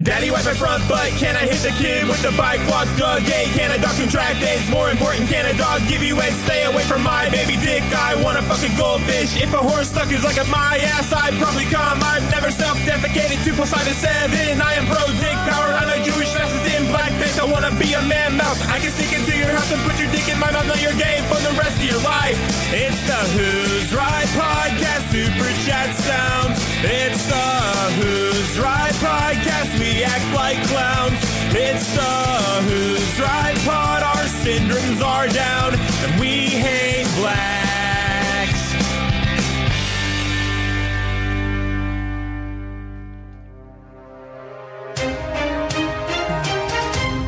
Daddy wipe my front butt, can I hit the kid with the bike? Walk Doug, gay, can a dog contract AIDS? More important, can a dog give you AIDS? Stay away from my baby dick, I want a fucking goldfish. If a horse suckers like a my ass, I'd probably come. I've never self-defecated, 2 + 5 is 7. I am pro dick power, I'm a Jewish fascist in blackface. I wanna be a man mouse, I can sneak into your house and put your dick in my mouth. Now you're gay for the rest of your life. It's the Who's Right Podcast, super chat sounds. It's the Who's Right Podcast, we act like clowns. It's the Who's Right Pod, our syndromes are down, and we hate blacks.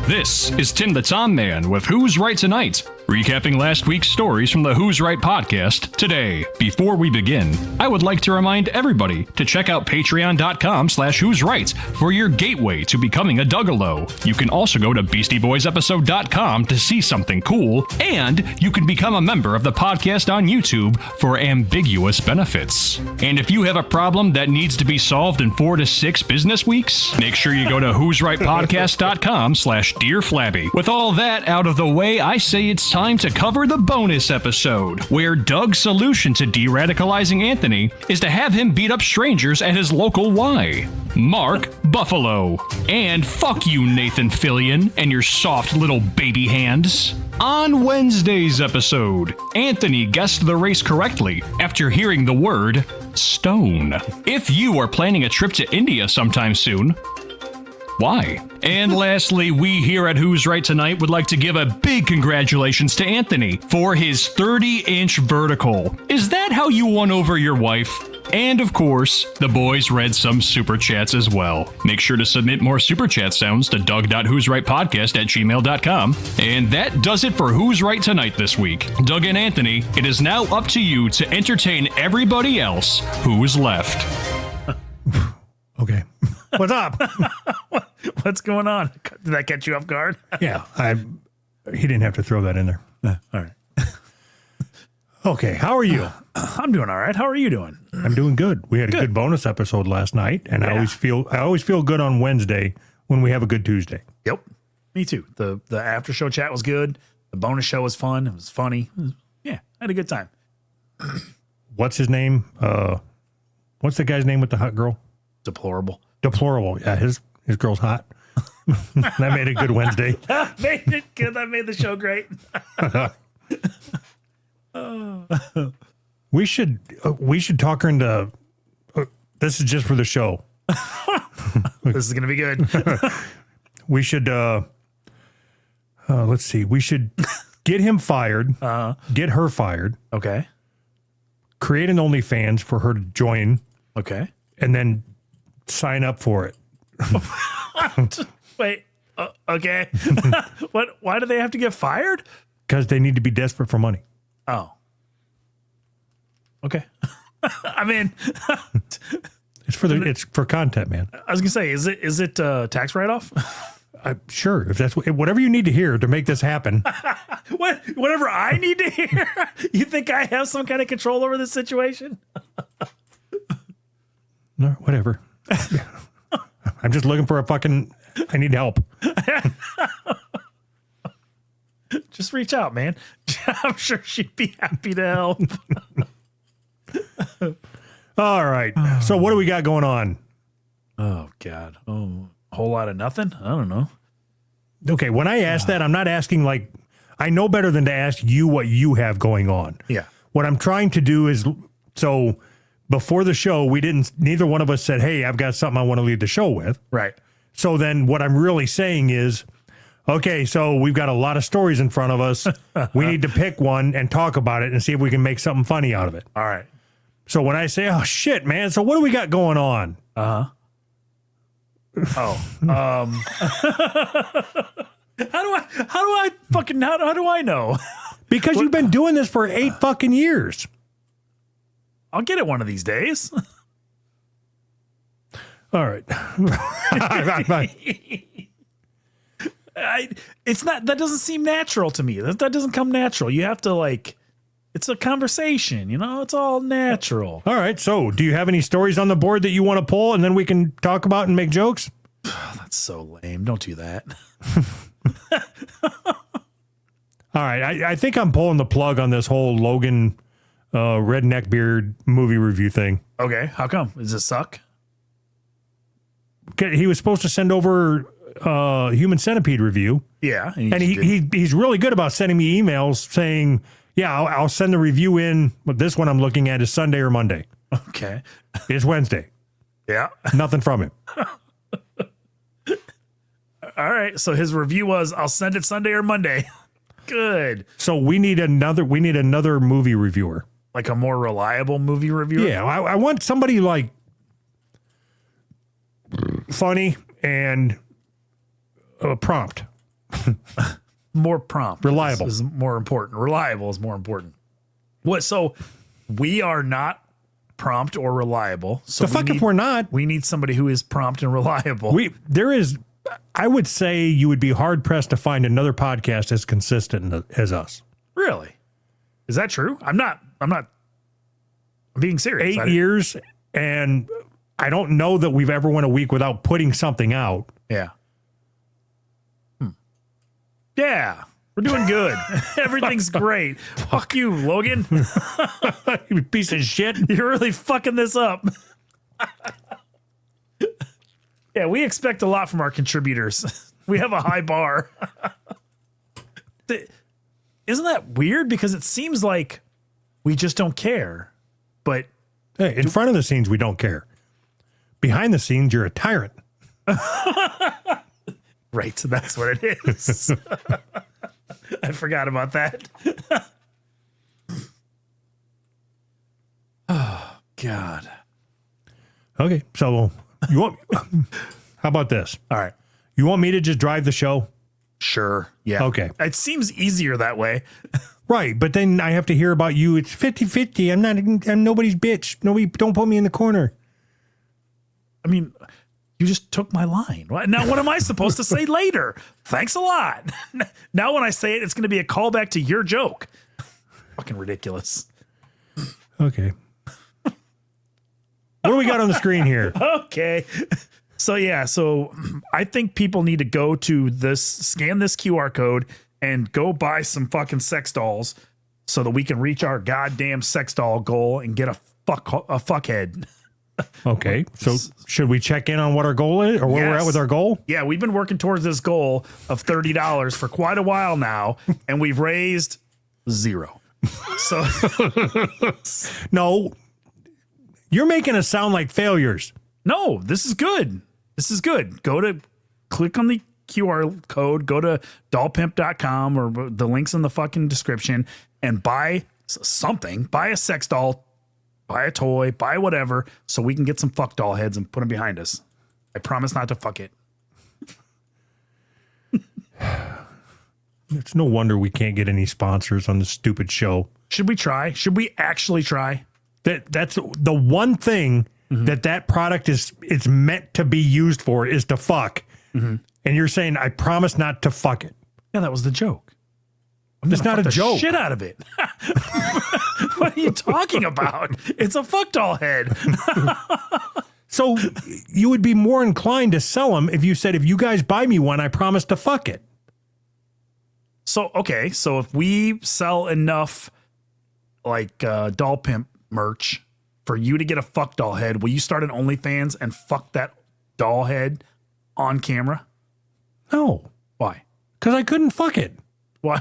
This is Tim the Tom Man with Who's Right Tonight, recapping last week's stories from the Who's Right podcast today. Before we begin, I would like to remind everybody to check out patreon.com/Who's Right for your gateway to becoming a Dougalo. You can also go to beastieboysepisode.com to see something cool, and you can become a member of the podcast on YouTube for ambiguous benefits. And if you have a problem that needs to be solved in 4 to 6 business weeks, make sure you go to whosrightpodcast.com/Dear Flabby. With all that out of the way, I say it's time to cover the bonus episode, where Doug's solution to de-radicalizing Anthony is to have him beat up strangers at his local Y. Mark Buffalo. And fuck you, Nathan Fillion, and your soft little baby hands. On Wednesday's episode, Anthony guessed the race correctly after hearing the word stone. If you are planning a trip to India sometime soon, why? And lastly, we here at Who's Right Tonight would like to give a big congratulations to Anthony for his 30-inch vertical. Is that how you won over your wife? And of course, the boys read some super chats as well. Make sure to submit more super chat sounds to doug.whosrightpodcast@gmail.com. And that does it for Who's Right Tonight this week. Doug and Anthony, it is now up to you to entertain everybody else who's left. Okay. What's up? What's going on? Did that catch you off guard? Yeah, he didn't have to throw that in there. All right. Okay, how are you? I'm doing all right. How are you doing? I'm doing good. We had a good bonus episode last night, and Yeah. I always feel good on Wednesday when we have a good Tuesday. Yep. Me too. The after show chat was good. The bonus show was fun. It was funny. Yeah, I had a good time. What's his name? What's the guy's name with the hot girl? Deplorable. Deplorable. Yeah, his girl's hot. That made a good Wednesday. That made it good. That made the show great. We should talk her into. This is just for the show. This is gonna be good. We should. Let's see. We should get him fired. Get her fired. Okay. Create an OnlyFans for her to join, Okay. and then sign up for it. Wait. Okay. What? Why do they have to get fired? Because they need to be desperate for money. Oh. Okay. I mean, It's for content, man. I was gonna say, is it tax write off? Sure, if that's whatever you need to hear to make this happen. Whatever I need to hear. You think I have some kind of control over this situation? No, whatever. I'm just looking for I need help. Just reach out, man. I'm sure she'd be happy to help. All right. So what do we got going on? Oh God. Oh, a whole lot of nothing. I don't know. Okay, when I ask that, I'm not asking like I know better than to ask you what you have going on. Yeah. What I'm trying to do is so before the show, neither one of us said, "Hey, I've got something I want to leave the show with." Right. So then what I'm really saying is, okay, so we've got a lot of stories in front of us. We need to pick one and talk about it and see if we can make something funny out of it. All right. So when I say, "Oh shit, man," so what do we got going on? How do I know? Because you've been doing this for 8 fucking years. I'll get it one of these days. All right. That doesn't seem natural to me. That doesn't come natural. You have to it's a conversation, it's all natural. All right. So do you have any stories on the board that you want to pull and then we can talk about and make jokes? That's so lame. Don't do that. All right. I think I'm pulling the plug on this whole Logan redneck beard movie review thing. Okay. How come? Does it suck? He was supposed to send over Human Centipede review. Yeah. And he's really good about sending me emails saying, yeah, I'll send the review in. But this one I'm looking at is Sunday or Monday. Okay. It's Wednesday. Yeah. Nothing from him. All right. So his review was, I'll send it Sunday or Monday. Good. So we need another movie reviewer. Like a more reliable movie reviewer? Yeah. I want somebody like funny and prompt. More prompt. Reliable. Is more important. Reliable is more important. What? So we are not prompt or reliable. So if we're not, we need somebody who is prompt and reliable. I would say you would be hard pressed to find another podcast as consistent as us. Really? Is that true? I'm being serious. 8 years, and I don't know that we've ever went a week without putting something out. Yeah. Yeah. We're doing good. Everything's great. Fuck you, Logan. You piece of shit. You're really fucking this up. Yeah, we expect a lot from our contributors. We have a high bar. Isn't that weird? Because it seems like we just don't care. But hey, in front of the scenes, we don't care. Behind the scenes, you're a tyrant. Right, that's what it is. I forgot about that. Oh, God. Okay, so you want? How about this? All right. You want me to just drive the show? Sure. Yeah. Okay. It seems easier that way. Right, but then I have to hear about you. It's 50-50. I'm nobody's bitch. Don't put me in the corner. I mean, you just took my line. Now, what am I supposed to say later? Thanks a lot. Now, when I say it, it's going to be a callback to your joke. Fucking ridiculous. Okay. What do we got on the screen here? Okay. So I think people need to go to scan this QR code and go buy some fucking sex dolls so that we can reach our goddamn sex doll goal and get a fuckhead. Okay. So should we check in on what our goal is or where we're at with our goal? Yeah, we've been working towards this goal of $30 for quite a while now, and we've raised $0. So no, you're making us sound like failures. No, this is good. This is good. Click on the QR code, go to dollpimp.com or the links in the fucking description and buy something, buy a sex doll, buy a toy, buy whatever, so we can get some fuck doll heads and put them behind us. I promise not to fuck it. It's no wonder we can't get any sponsors on this stupid show. Should we try? Should we actually try? That's the one thing that product it's meant to be used for is to fuck. Mm-hmm. And you're saying, I promise not to fuck it. Yeah, that was the joke. It's not a joke. Shit out of it. What are you talking about? It's a fuck doll head. So you would be more inclined to sell them if you said, if you guys buy me one, I promise to fuck it. So, okay. So if we sell enough like doll pimp merch for you to get a fuck doll head, will you start an OnlyFans and fuck that doll head on camera? No. Why? Because I couldn't fuck it. Why?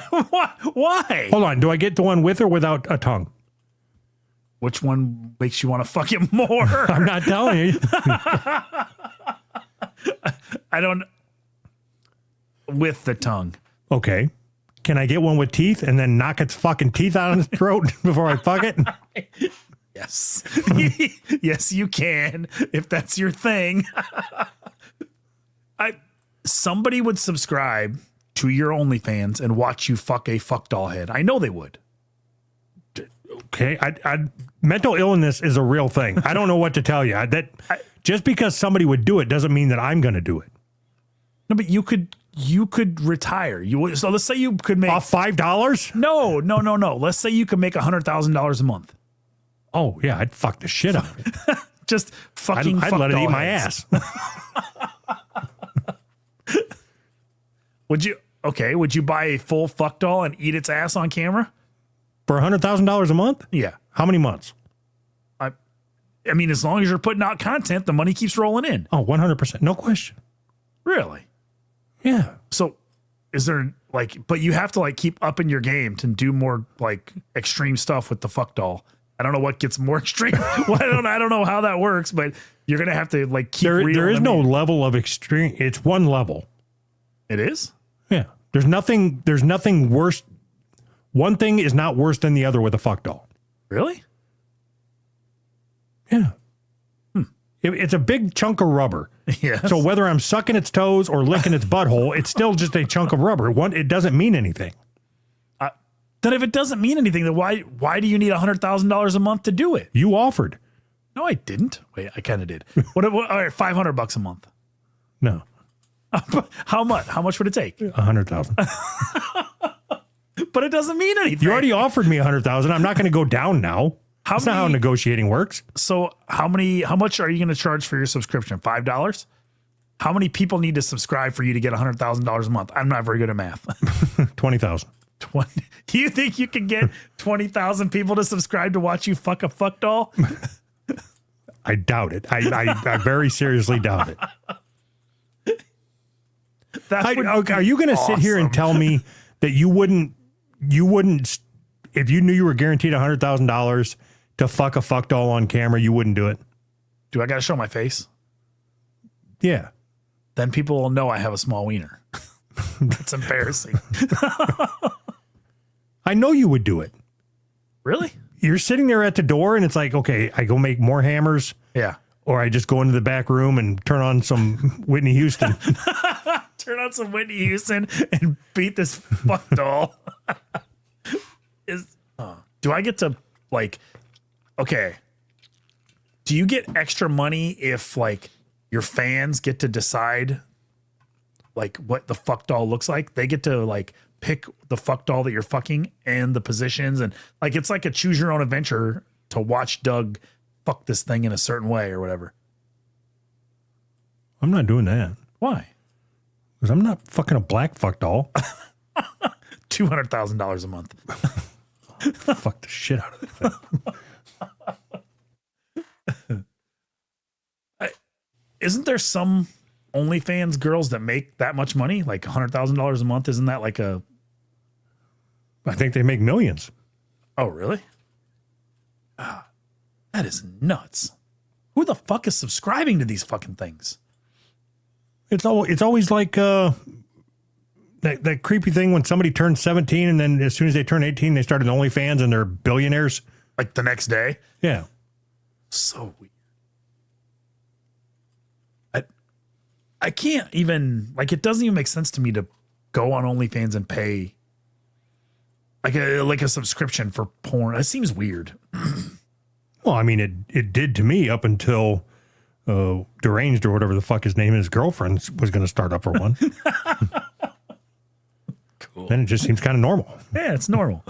Why? Hold on. Do I get the one with or without a tongue? Which one makes you want to fuck it more? I'm not telling you. I don't. With the tongue. Okay. Can I get one with teeth and then knock its fucking teeth out of its throat before I fuck it? Yes. Yes, you can, if that's your thing. Somebody would subscribe to your OnlyFans and watch you fuck a fuck doll head. I know they would. Okay. Mental illness is a real thing. I don't know what to tell you. Just because somebody would do it doesn't mean that I'm going to do it. No, but you could retire. So let's say you could make off $5. No. Let's say you could make $100,000 a month. Oh yeah, I'd fuck the shit out of it. Just fucking. I'd let it eat my ass. Would you buy a full fuck doll and eat its ass on camera? For $100,000 a month? Yeah. How many months? I mean, as long as you're putting out content, the money keeps rolling in. Oh, 100%. No question. Really? Yeah. So is there but you have to keep upping your game to do more extreme stuff with the fuck doll. I don't know what gets more extreme. Well, I don't know how that works, but you're going to have to keep there is no level of extreme. It's one level. It is? Yeah. There's nothing worse. One thing is not worse than the other with a fuck doll. Really? Yeah. It's a big chunk of rubber. Yeah. So whether I'm sucking its toes or licking its butthole, it's still just a chunk of rubber. It doesn't mean anything. Then if it doesn't mean anything, then why do you need $100,000 a month to do it? You offered. No, I didn't. Wait, I kind of did. What? All right, $500 a month. No. How much? How much would it take? 100,000. But it doesn't mean anything. You already offered me 100,000. I'm not going to go down now. That's not how negotiating works. So how much are you going to charge for your subscription? $5? How many people need to subscribe for you to get $100,000 a month? I'm not very good at math. 20,000. 20. Do you think you can get 20,000 people to subscribe to watch you fuck a fuck doll? I doubt it. I very seriously doubt it. Are you going to sit here and tell me that you wouldn't, if you knew you were guaranteed $100,000 to fuck a fuck doll on camera, you wouldn't do it? Do I got to show my face? Yeah. Then people will know I have a small wiener. That's embarrassing. I know you would do it. Really? You're sitting there at the door and it's like, okay, I go make more hammers. Yeah. Or I just go into the back room and turn on some Whitney Houston. Turn on some Whitney Houston and beat this fuck doll. Do I get to okay. Do you get extra money if your fans get to decide what the fuck doll looks like? They get to pick the fuck doll that you're fucking and the positions and it's like a choose your own adventure to watch Doug fuck this thing in a certain way or whatever. I'm not doing that. Why? Because I'm not fucking a black fuck doll. $200,000 a month. Fuck the shit out of it. Isn't there some OnlyFans girls that make that much money? $100,000 a month? Isn't that I think they make millions. Oh, really? That is nuts. Who the fuck is subscribing to these fucking things? It's always like that creepy thing when somebody turns 17 and then as soon as they turn 18, they start an OnlyFans and they're billionaires. The next day? Yeah. So weird. I can't even, it doesn't even make sense to me to go on OnlyFans and pay a subscription for porn. It seems weird. Well, I mean, it did to me up until Deranged or whatever the fuck his name is, girlfriend was going to start up for one. Cool. Then it just seems kind of normal. Yeah, it's normal.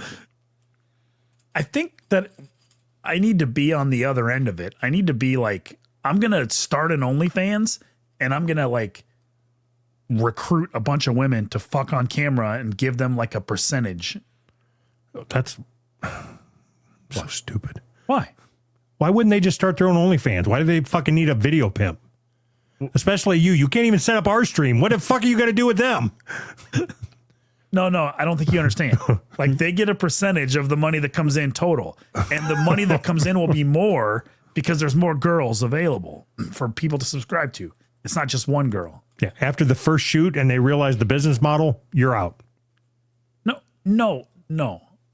I think that I need to be on the other end of it. I need to be I'm going to start an OnlyFans and I'm going to recruit a bunch of women to fuck on camera and give them a percentage. That's so stupid. Why? Why wouldn't they just start their own OnlyFans? Why do they fucking need a video pimp? Especially you. You can't even set up our stream. What the fuck are you going to do with them? No, I don't think you understand. They get a percentage of the money that comes in total. And the money that comes in will be more because there's more girls available for people to subscribe to. It's not just one girl. Yeah. After the first shoot and they realize the business model, you're out. No.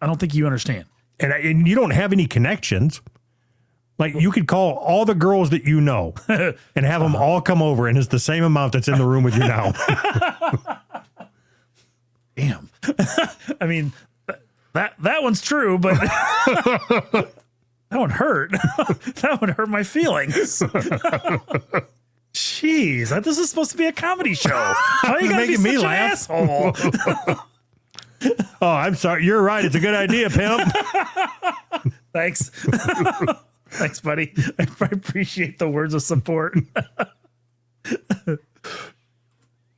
I don't think you understand. And you don't have any connections. You could call all the girls that you know and have them all come over, and it's the same amount that's in the room with you now. Damn. I mean, that one's true, but that one hurt. That would hurt my feelings. Jeez, this is supposed to be a comedy show. How are you making me laugh? Asshole? Oh, I'm sorry. You're right. It's a good idea, pimp. Thanks. Thanks, buddy. I appreciate the words of support.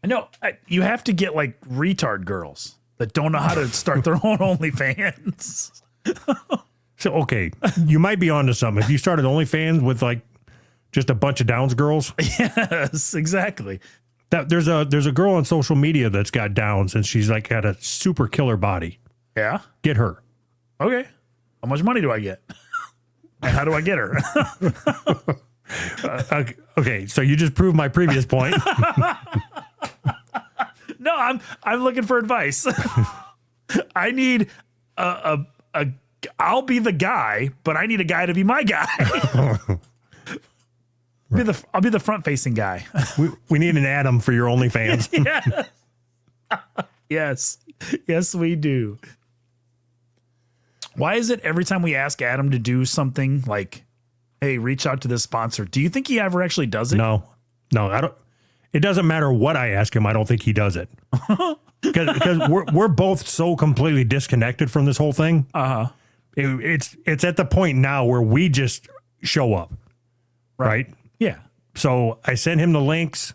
I know you have to get like retard girls that don't know how to start their own OnlyFans. So, okay, you might be onto something. If you started OnlyFans with like just a bunch of Downs girls. Yes, exactly. There's a girl on social media that's got Downs and she's like got a super killer body. Yeah. Get her. Okay. How much money do I get? And how do I get her? Okay, so you just proved my previous point. No, I'm looking for advice. I need I'll be the guy, but I need a guy to be my guy. I'll be the front facing guy. We need an Adam for your OnlyFans. Yes. Yes, we do. Why is it every time we ask Adam to do something like, hey, reach out to this sponsor, do you think he ever actually does it? No, I don't. It doesn't matter what I ask him. I don't think he does it. Because we're both so completely disconnected from this whole thing. Uh-huh. It's at the point now where we just show up. Right? Yeah. So I send him the links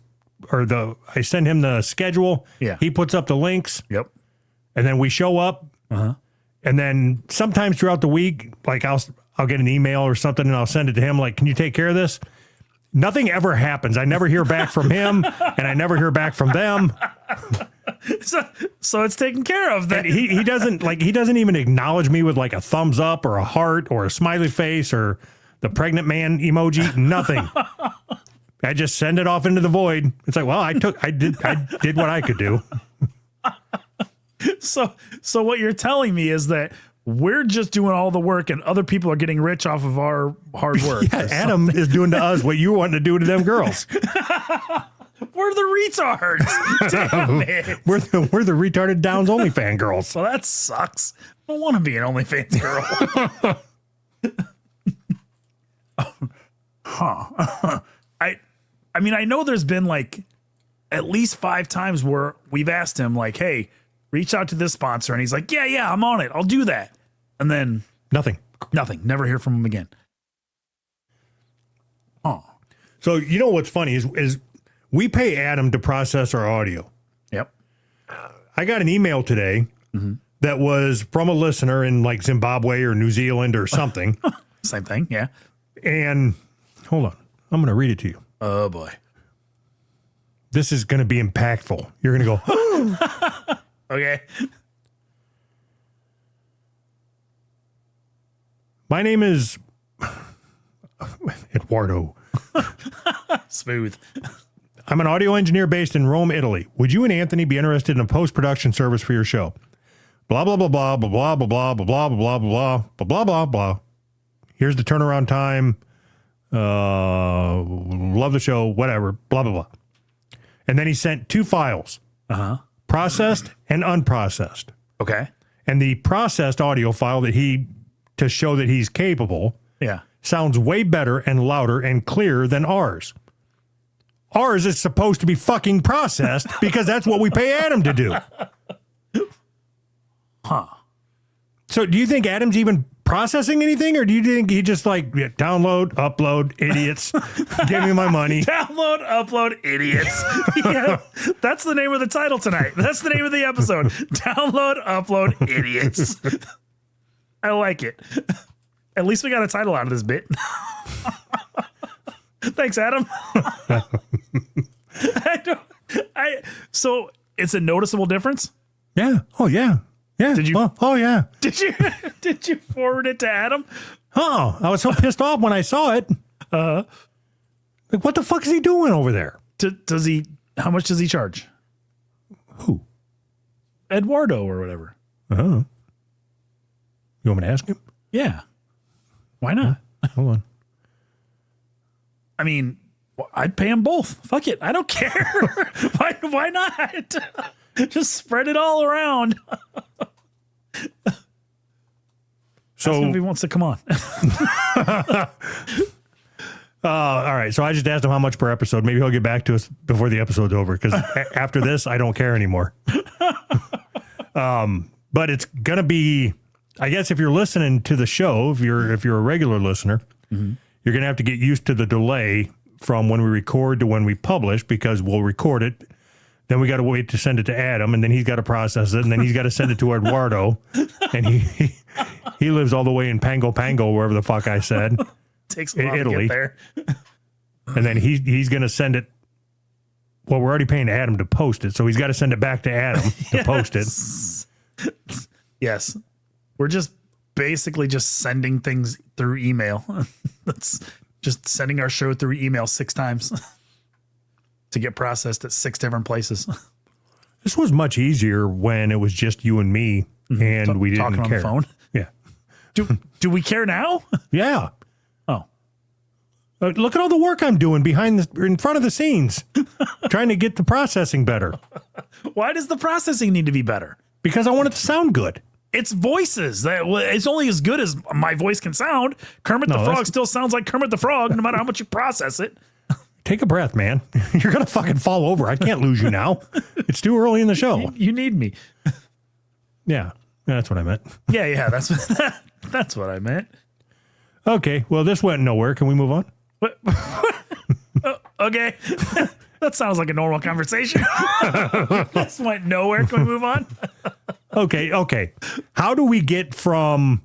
I send him the schedule. Yeah. He puts up the links. Yep. And then we show up. Uh-huh. And then sometimes throughout the week, like I'll get an email or something and I'll send it to him. Like, can you take care of this? Nothing ever happens. I never hear back from him and I never hear back from them. So it's taken care of. That he doesn't even acknowledge me with like a thumbs up or a heart or a smiley face or the pregnant man emoji. Nothing. I just send it off into the void. It's like, well, I did what I could do. So what you're telling me is that we're just doing all the work and other people are getting rich off of our hard work. Yeah, Adam is doing to us what you want to do to them girls. We're the retards. Damn it. We're the retarded Downs OnlyFans girls. Well, that sucks. I don't want to be an OnlyFans girl. Huh. I mean, I know there's been like at least 5 times where we've asked him like, hey, reach out to this sponsor. And he's like, yeah, I'm on it. I'll do that. And then Nothing. Never hear from him again. Oh. So you know what's funny is we pay Adam to process our audio. Yep. I got an email today that was from a listener in like Zimbabwe or New Zealand or something. Same thing. Yeah. And hold on, I'm going to read it to you. Oh boy. This is going to be impactful. You're going to go, Okay. my name is Eduardo. Smooth. I'm an audio engineer based in Rome, Italy. Would you and Anthony be interested in a post-production service for your show? Blah, blah, blah, blah, blah, blah, blah, blah, blah, blah, blah, blah, blah, blah, blah, blah. Here's the turnaround time. Love the show, whatever, blah, blah, blah. And then he sent 2 files, processed and unprocessed. Okay. And the processed audio file to show that he's capable, Yeah. sounds way better and louder and clearer than ours. Ours is supposed to be fucking processed because that's what we pay Adam to do. Huh. So do you think Adam's even processing anything, or do you think he just like download, upload, idiots, give me my money? Download, upload, idiots. Yeah, that's the name of the title tonight. That's the name of the episode. Download, upload, idiots. I like it. At least we got a title out of this bit. Thanks, Adam. So it's a noticeable difference? Yeah. Oh yeah. Yeah. Did you? Oh yeah. Did you forward it to Adam? Oh, I was so pissed off when I saw it. Like, what the fuck is he doing over there? Does he? How much does he charge? Who? Eduardo or whatever. You want me to ask him? Yeah. Why not? Hold on. I mean, I'd pay them both. Fuck it. I don't care. Why not? Just spread it all around. So if he wants to come on. all right. So I just asked him how much per episode. Maybe he'll get back to us before the episode's over, because after this, I don't care anymore. But it's gonna be, I guess, if you're listening to the show, if you're a regular listener, you're gonna have to get used to the delay from when we record to when we publish, because we'll record it Then we got to wait to send it to Adam, and then he's got to process it, and then he's got to send it to Eduardo, and he lives all the way in Pango, wherever the fuck I said. Takes a while Italy. to get there. And then he's going to send it. Well, we're already paying Adam to post it, so he's got to send it back to Adam to post it. Yes. We're just basically just sending things through email. That's just sending our show through email 6 times to get processed at 6 different places. This was much easier when it was just you and me, and we didn't Talking care. on the phone. Yeah. Do we care now? Yeah. Oh. Look at all the work I'm doing in front of the scenes, trying to get the processing better. Why does the processing need to be better? Because I want it to sound good. It's voices. It's only as good as my voice can sound. Kermit the Frog still sounds like Kermit the Frog, no matter how much you process it. Take a breath, man. You're going to fucking fall over. I can't lose you now. It's too early in the show. You need me. Yeah, that's what I meant. Yeah, that's what I meant. Okay, well, this went nowhere. Can we move on? What? Okay. That sounds like a normal conversation. This went nowhere. Can we move on? Okay. How do we get from?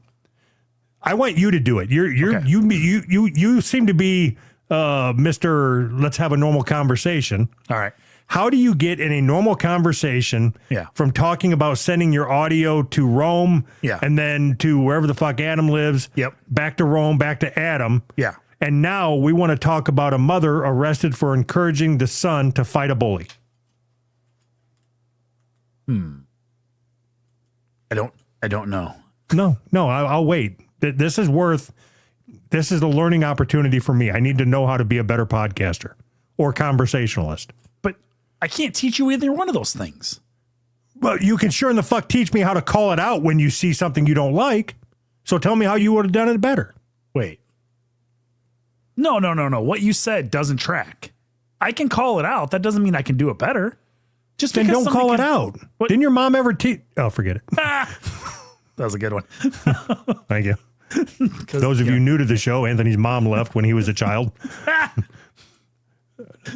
I want you to do it. You seem to be Mr. Let's have a normal conversation. All right. How do you get in a normal conversation from talking about sending your audio to Rome and then to wherever the fuck Adam lives, back to Rome, back to Adam. Yeah. And now we want to talk about a mother arrested for encouraging the son to fight a bully. I don't know. No, I'll wait. This is a learning opportunity for me. I need to know how to be a better podcaster or conversationalist. But I can't teach you either one of those things. Well, you can sure in the fuck teach me how to call it out when you see something you don't like. So tell me how you would have done it better. Wait. No. What you said doesn't track. I can call it out. That doesn't mean I can do it better. Just then because don't call it out. What? Didn't your mom ever teach? Oh, forget it. That was a good one. Thank you. Those of you new to the show, Anthony's mom left when he was a child.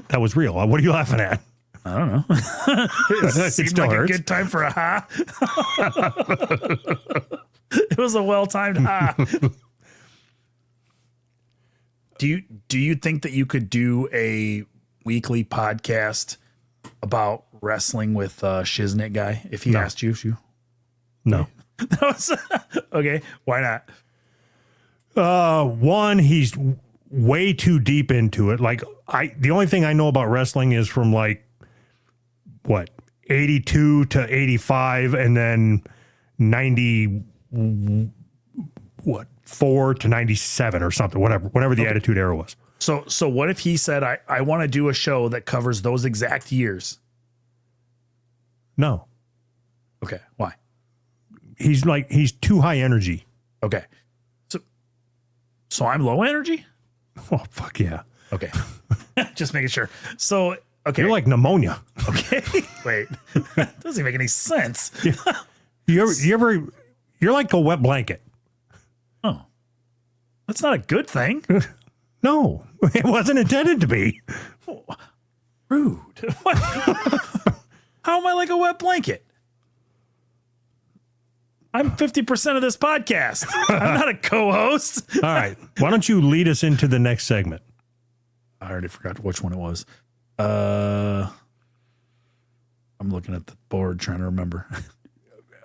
That was real. What are you laughing at? I don't know. It seemed like a good time for a ha. It was a well-timed ha. Do you think that you could do a weekly podcast about wrestling with Shiznit guy if he asked you to? No. Okay. Why not? One, he's way too deep into it. Like the only thing I know about wrestling is from 82 to 85 and then 4 to 97 or something, whatever the Attitude Era was. So what if he said, I want to do a show that covers those exact years? No. Okay. Why? He's too high energy. Okay. So I'm low energy? Oh, fuck yeah. Okay. Just making sure. So, okay. You're like pneumonia. Okay. Wait. Doesn't make any sense. You're like a wet blanket. Oh. That's not a good thing. No, it wasn't intended to be. Rude. What? How am I like a wet blanket? I'm 50% of this podcast. I'm not a co-host. All right. Why don't you lead us into the next segment? I already forgot which one it was. I'm looking at the board trying to remember.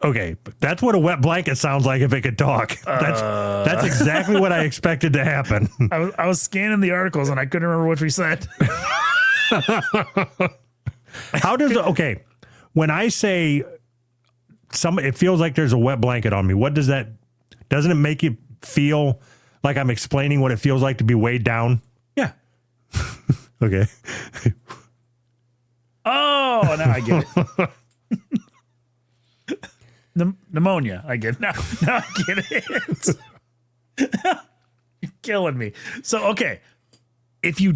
Okay, but that's what a wet blanket sounds like if it could talk. That's exactly what I expected to happen. I was scanning the articles and I couldn't remember what we said. When I say it feels like there's a wet blanket on me, doesn't it make you feel like I'm explaining what it feels like to be weighed down? Yeah. Okay. Oh, now I get it. Pneumonia. I get it. Now I get it. You're killing me. So, okay. If you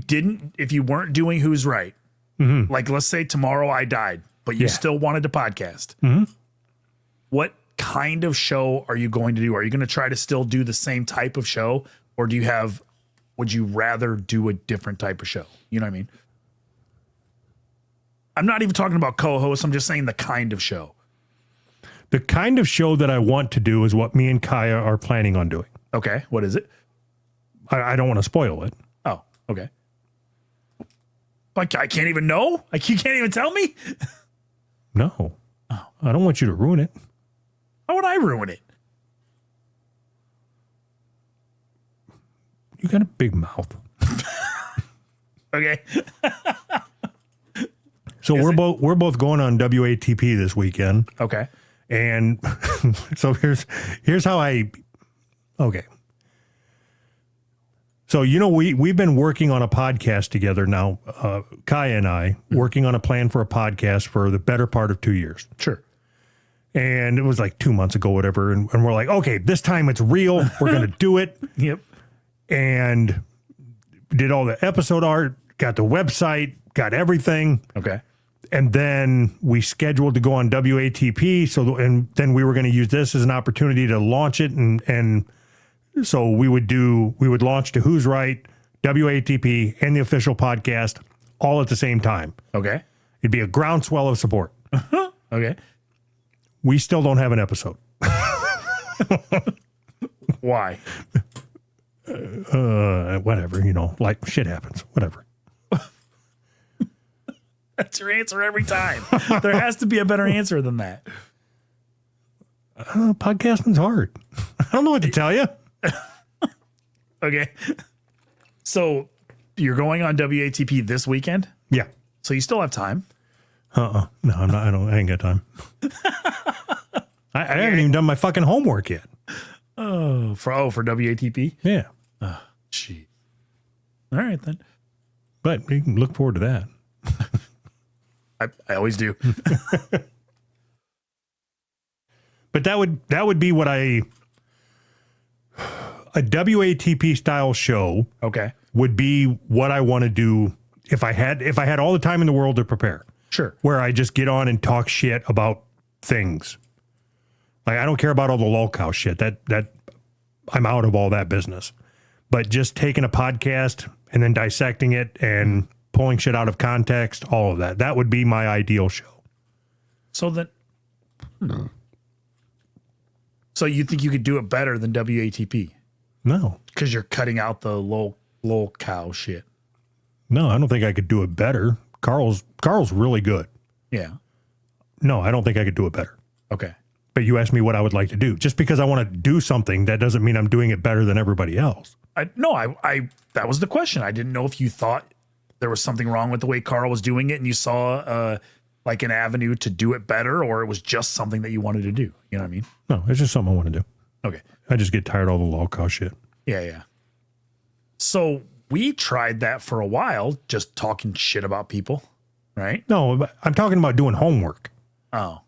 weren't doing Who's Right, like let's say tomorrow I died, but you still wanted to podcast, what kind of show are you going to do? Are you going to try to still do the same type of show, or would you rather do a different type of show? You know what I mean? I'm not even talking about co-hosts. I'm just saying the kind of show. The kind of show that I want to do is what me and Kaya are planning on doing. Okay. What is it? I don't want to spoil it. Oh, okay. Like, I can't even know? Like, you can't even tell me? No. Oh. I don't want you to ruin it. How would I ruin it? You got a big mouth. Okay. So we're both going on WATP this weekend. Okay. And so here's how okay. So, we've been working on a podcast together now, Kaya and I, working on a plan for a podcast for the better part of 2 years. Sure. And it was like 2 months ago, whatever. And we're like, okay, this time it's real. We're going to do it. Yep. And did all the episode art, got the website, got everything. Okay. And then we scheduled to go on WATP. And then we were going to use this as an opportunity to launch it. And so we would launch to Who's Right, WATP, and the official podcast all at the same time. Okay. It'd be a groundswell of support. Okay. We still don't have an episode. Why? Whatever, like shit happens, whatever. That's your answer every time. There has to be a better answer than that. Podcasting's hard. I don't know what to tell you. Okay. So you're going on WATP this weekend? Yeah. So you still have time? No, I'm not. I ain't got time. I haven't even done my fucking homework yet. For WATP? Yeah. Oh, gee. All right, then. But you can look forward to that. I always do. But that would be what a WATP style show. Okay. Would be what I want to do if I had all the time in the world to prepare. Sure. Where I just get on and talk shit about things. Like, I don't care about all the lolcow shit. That I'm out of all that business. But just taking a podcast and then dissecting it and pulling shit out of context, all of that. That would be my ideal show. So then, So you think you could do it better than WATP? No. Because you're cutting out the lol cow shit. No, I don't think I could do it better. Carl's really good. Yeah. No, I don't think I could do it better. Okay. But you asked me what I would like to do. Just because I want to do something, that doesn't mean I'm doing it better than everybody else. I that was the question. I didn't know if you thought there was something wrong with the way Carl was doing it and you saw like an avenue to do it better, or it was just something that you wanted to do. You know what I mean? No, it's just something I want to do. Okay. I just get tired of all the lolcow shit. Yeah. So we tried that for a while, just talking shit about people, right? No, but I'm talking about doing homework. Oh.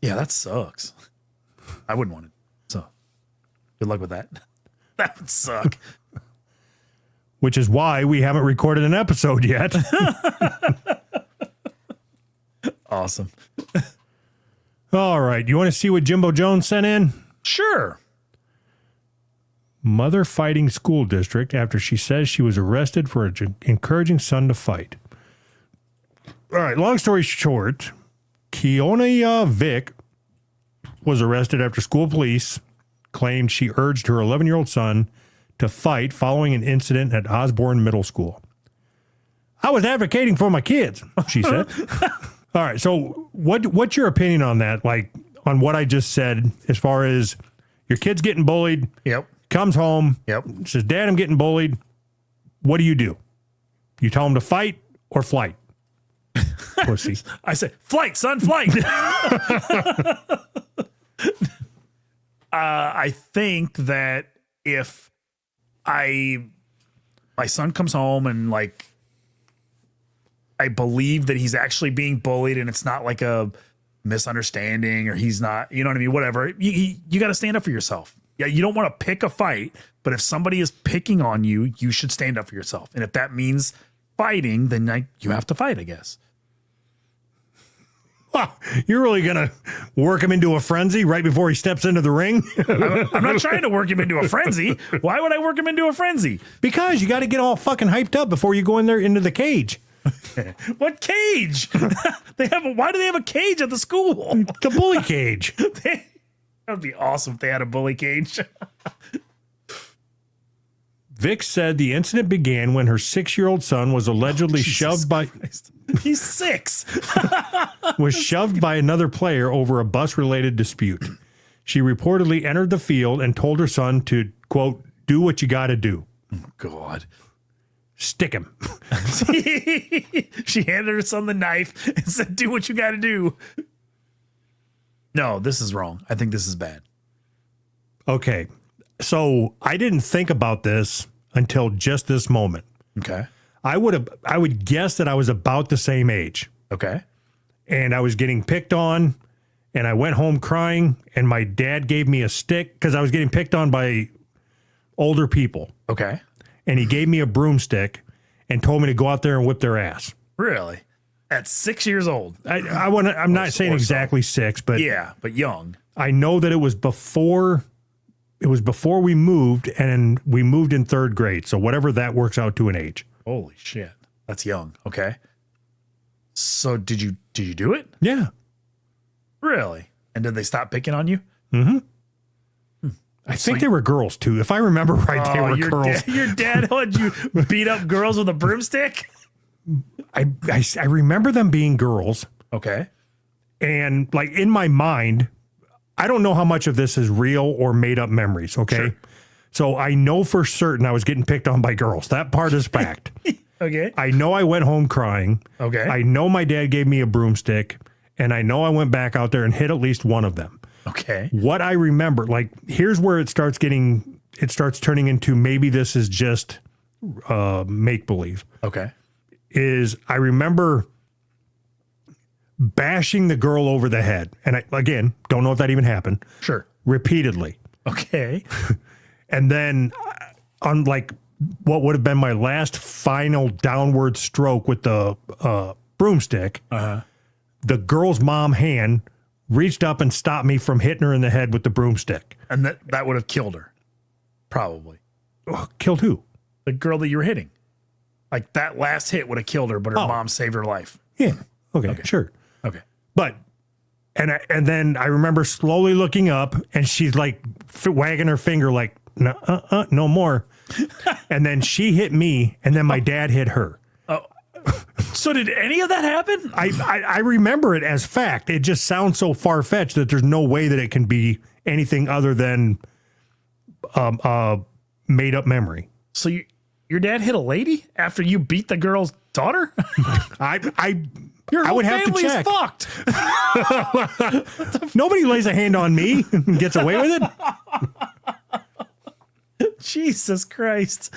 Yeah, that sucks. I wouldn't want it. So good luck with that. That would suck. Which is why we haven't recorded an episode yet. Awesome. All right. You want to see what Jimbo Jones sent in? Sure. Mother fighting school district after she says she was arrested for encouraging son to fight. All right. Long story short, Keona Vick was arrested after school police claimed she urged her 11-year-old son to fight following an incident at Osborne Middle School. I was advocating for my kids, she said. All right. So what's your opinion on that? Like, on what I just said, as far as your kid's getting bullied. Yep. Comes home. Yep. Says, Dad, I'm getting bullied. What do? You tell him to fight or flight? Pussy. I said, flight, son, flight. I think that if my son comes home and like, I believe that he's actually being bullied and it's not like a misunderstanding or he's not, you know what I mean? Whatever. You got to stand up for yourself. Yeah. You don't want to pick a fight, but if somebody is picking on you, you should stand up for yourself. And if that means fighting, then you have to fight, I guess. Wow, you're really going to work him into a frenzy right before he steps into the ring? I'm not trying to work him into a frenzy. Why would I work him into a frenzy? Because you got to get all fucking hyped up before you go in there into the cage. What cage? Why do they have a cage at the school? The bully cage. That would be awesome if they had a bully cage. Vic said the incident began when her 6-year-old son was allegedly shoved by He's 6. was shoved by another player over a bus-related dispute. She reportedly entered the field and told her son to, quote, do what you got to do. God. Stick him. She handed her son the knife and said, do what you got to do. No, this is wrong. I think this is bad. Okay. So I didn't think about this until just this moment. Okay. I would guess that I was about the same age. Okay. And I was getting picked on, and I went home crying, and my dad gave me a stick because I was getting picked on by older people. Okay. And he gave me a broomstick and told me to go out there and whip their ass. Really? At 6 years old? I'm not saying exactly 6, but yeah, but young. I know that it was before we moved, and we moved in 3rd grade. So whatever that works out to an age. Holy shit. That's young. Okay. So did you do it? Yeah. Really? And did they stop picking on you? Mm-hmm. I think they were girls too. If I remember right, they were girls. Your dad had you beat up girls with a broomstick? I remember them being girls. Okay. And like in my mind, I don't know how much of this is real or made up memories. Okay. Sure. So I know for certain I was getting picked on by girls. That part is fact. Okay. I know I went home crying. Okay. I know my dad gave me a broomstick, and I know I went back out there and hit at least one of them. Okay. What I remember, like, here's where it starts turning into maybe this is just make-believe. Okay. Is I remember bashing the girl over the head. And I, again, don't know if that even happened. Sure. Repeatedly. Okay. And then on like what would have been my last final downward stroke with the broomstick, the girl's mom hand reached up and stopped me from hitting her in the head with the broomstick. And that would have killed her. Probably. Killed who? The girl that you were hitting. Like that last hit would have killed her, but her mom saved her life. Yeah. Okay. Sure. Okay. But, and then I remember slowly looking up, and she's like wagging her finger like, no more. And then she hit me, and then my dad hit her. So did any of that happen? I remember it as fact. It just sounds so far-fetched that there's no way that it can be anything other than made up memory. So your dad hit a lady after you beat the girl's daughter? Your whole would have to family's check. fucked. Nobody lays a hand on me and gets away with it. Jesus Christ.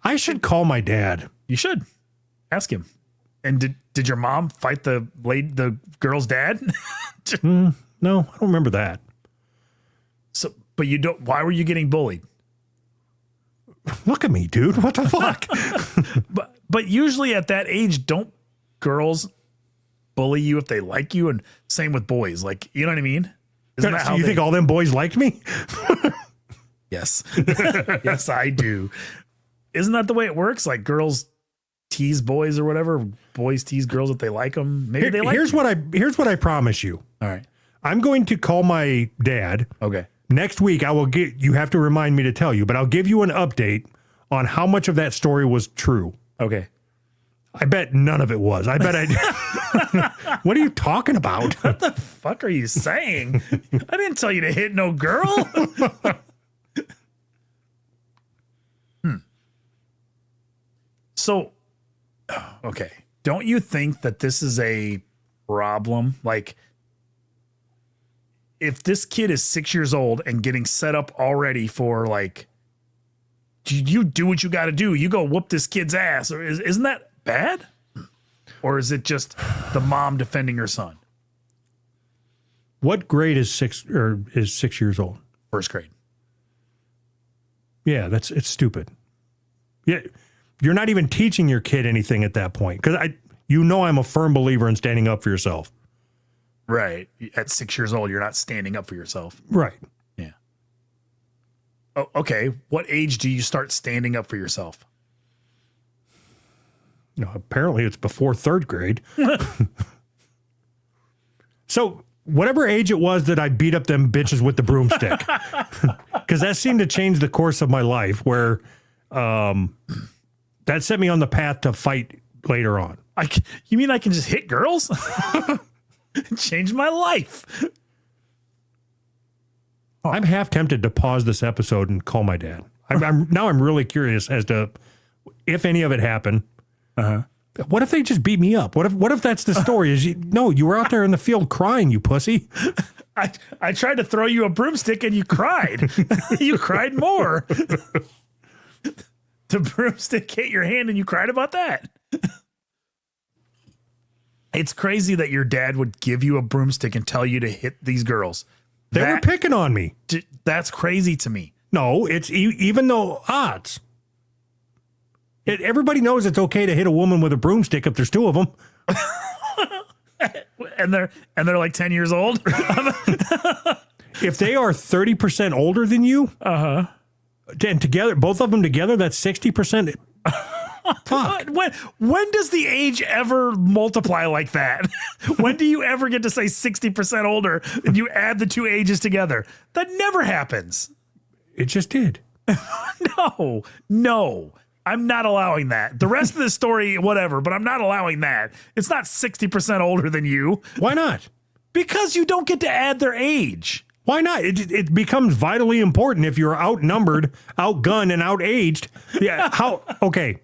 I should call my dad. You should ask him. And did your mom fight the girl's dad? No, I don't remember that. So, but you don't. Why were you getting bullied? Look at me, dude. What the fuck? But usually at that age, don't girls bully you if they like you? And same with boys. Like, you know what I mean? Isn't that how you think all them boys liked me? Yes. Yes, I do. Isn't that the way it works? Like girls tease boys or whatever. Boys tease girls if they like them. Maybe they like here's you. Here's what I promise you. All right. I'm going to call my dad. Okay. Next week, I will you have to remind me to tell you, but I'll give you an update on how much of that story was true. Okay. I bet none of it was. I bet What are you talking about? What the fuck are you saying? I didn't tell you to hit no girl. So, okay. Don't you think that this is a problem? Like, if this kid is 6 years old and getting set up already for like, you do what you got to do. You go whoop this kid's ass. Or isn't that bad? Or is it just the mom defending her son? What grade is 6 years old? First grade. Yeah, it's stupid. Yeah, you're not even teaching your kid anything at that point, because I'm a firm believer in standing up for yourself. Right. At 6 years old, you're not standing up for yourself. Right. Yeah. Oh, okay. What age do you start standing up for yourself? No, apparently it's before 3rd grade. So whatever age it was that I beat up them bitches with the broomstick, because that seemed to change the course of my life, where that set me on the path to fight later on. You mean I can just hit girls? Change my life. I'm half tempted to pause this episode and call my dad. I'm really curious as to if any of it happened. What if they just beat me up? What if that's the story? You were out there in the field crying, you pussy. I tried to throw you a broomstick and you cried. You cried more. The broomstick hit your hand and you cried about that. It's crazy that your dad would give you a broomstick and tell you to hit these girls. They were picking on me. That's crazy to me. No, it's even though odds. Everybody knows it's okay to hit a woman with a broomstick if there's 2 of them. and they're like 10 years old. If they are 30% older than you, and together, both of them together, that's 60%. Fuck. When does the age ever multiply like that? When do you ever get to say 60% older and you add the 2 ages together? That never happens. It just did. No. I'm not allowing that. The rest of the story, whatever, but I'm not allowing that. It's not 60% older than you. Why not? Because you don't get to add their age. Why not? It becomes vitally important if you're outnumbered, outgunned, and outaged. Yeah. How? Okay.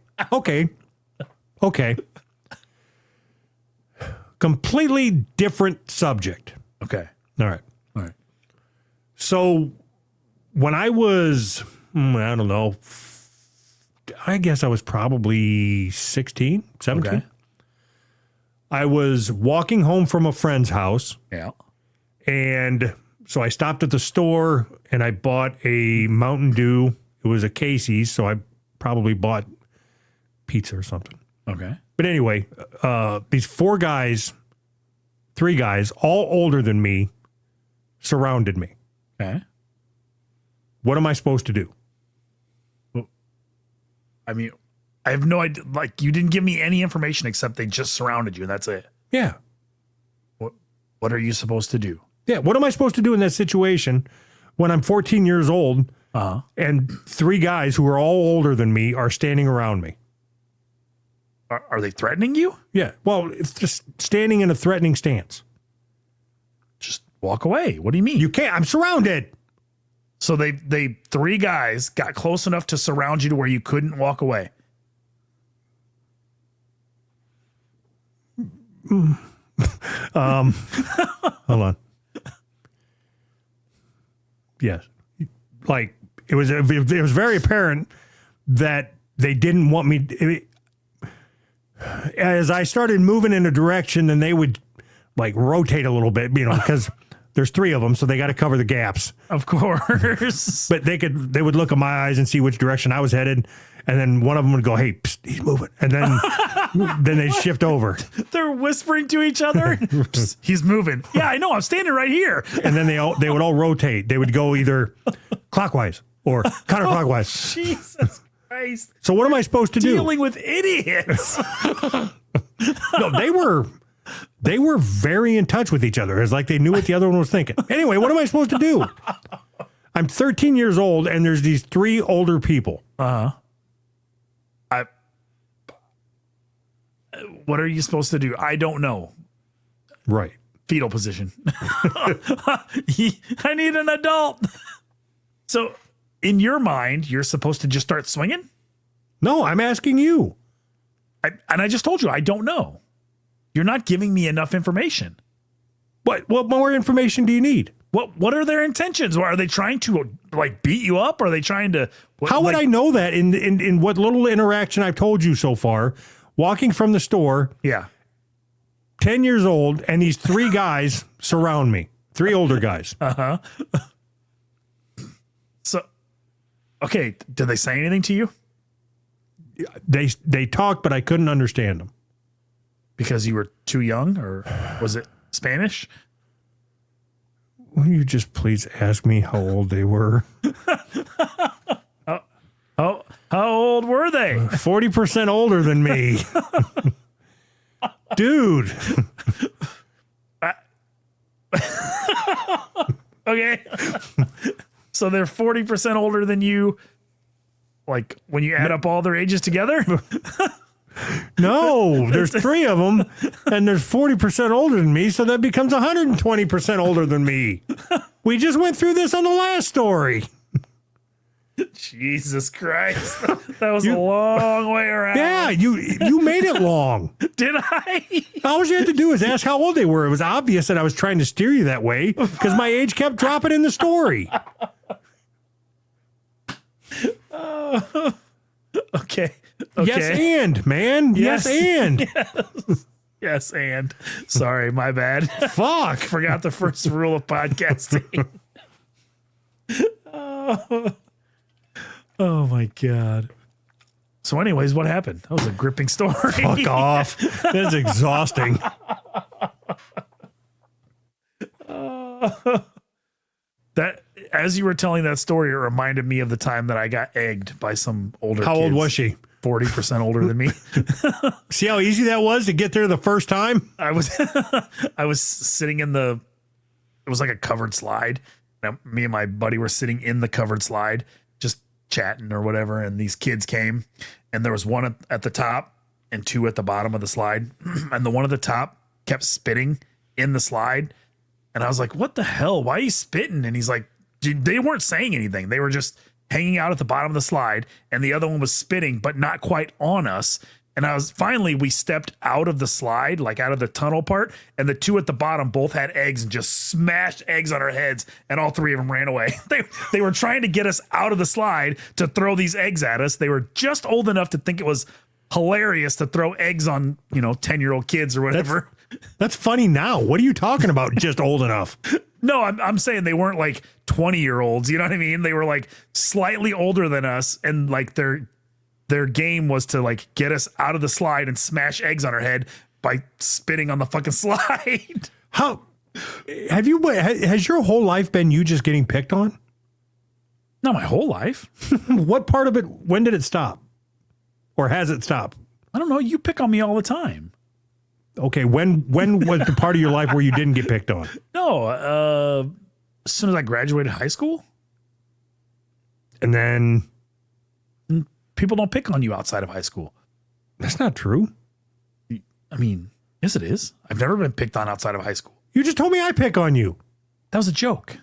Completely different subject. Okay. All right. So when I was, I don't know, I guess I was probably 16, 17. Okay. I was walking home from a friend's house. Yeah. And so I stopped at the store and I bought a Mountain Dew. It was a Casey's, so I probably bought pizza or something. Okay. But anyway, these 3 guys, all older than me, surrounded me. Okay. What am I supposed to do? I mean, I have no idea. Like, you didn't give me any information except they just surrounded you and that's it. Yeah. What are you supposed to do? Yeah. What am I supposed to do in that situation when I'm 14 years old and 3 guys who are all older than me are standing around me? Are they threatening you? Yeah. Well, it's just standing in a threatening stance. Just walk away. What do you mean? You can't. I'm surrounded. So they 3 guys got close enough to surround you to where you couldn't walk away. Hold on. Yes. Like it was very apparent that they didn't want me. As I started moving in a direction, then they would like rotate a little bit, because there's 3 of them, so they got to cover the gaps. Of course. But they would look at my eyes and see which direction I was headed, and then one of them would go, "Hey, psst, he's moving," and then they'd shift over. They're whispering to each other. Psst, he's moving. Yeah, I know. I'm standing right here. And then they would all rotate. They would go either clockwise or counterclockwise. Jesus Christ! So what am I supposed to do? Dealing with idiots. No, they were very in touch with each other. It's like they knew what the other one was thinking. Anyway, what am I supposed to do? I'm 13 years old, and there's these 3 older people. What are you supposed to do? I don't know. Right. Fetal position. I need an adult. So, in your mind, you're supposed to just start swinging? No, I'm asking you. And I just told you, I don't know. You're not giving me enough information. What more information do you need? What are their intentions? Are they trying to like beat you up? Are they trying to? How would I know that in what little interaction I've told you so far? Walking from the store, 10 years old, and these 3 guys surround me. 3 older guys. So, okay, did they say anything to you? They talked, but I couldn't understand them. Because you were too young, or was it Spanish? Will you just please ask me how old they were? How old were they? 40% older than me. Dude. Okay. So they're 40% older than you. Like when you add up all their ages together? No, there's 3 of them and there's 40% older than me. So that becomes 120% older than me. We just went through this on the last story. Jesus Christ. That was a long way around. Yeah, you made it long. Did I? All you had to do is ask how old they were. It was obvious that I was trying to steer you that way because my age kept dropping in the story. Okay. Yes, and, man. Yes, and. Yes, and. Sorry, my bad. Fuck. Forgot the first rule of podcasting. Oh my God. So anyways, what happened? That was a gripping story. Fuck off. That's exhausting. That, as you were telling that story, it reminded me of the time that I got egged by some older How kids. old was she? 40% older than me. See how easy that was to get there the first time? I was sitting in it was like a covered slide. Now, me and my buddy were sitting in the covered slide, just chatting or whatever. And these kids came, and there was one at the top and 2 at the bottom of the slide. And the one at the top kept spitting in the slide. And I was like, what the hell? Why are you spitting? And he's like, they weren't saying anything. They were just hanging out at the bottom of the slide. And the other one was spitting, but not quite on us. And we stepped out of the slide, like out of the tunnel part. And the 2 at the bottom both had eggs and just smashed eggs on our heads. And all 3 of them ran away. They were trying to get us out of the slide to throw these eggs at us. They were just old enough to think it was hilarious to throw eggs on, 10-year-old kids or whatever. That's funny now. What are you talking about? Just old enough. No, I'm saying they weren't like 20-year-olds. You know what I mean? They were like slightly older than us. And like their game was to like get us out of the slide and smash eggs on our head by spitting on the fucking slide. How has your whole life been you just getting picked on? Not my whole life. What part of it, when did it stop? Or has it stopped? I don't know. You pick on me all the time. Okay, when was the part of your life where you didn't get picked on? No, as soon as I graduated high school. And then people don't pick on you outside of high school. That's not true. I mean, yes, it is. I've never been picked on outside of high school. You just told me I pick on you. That was a joke.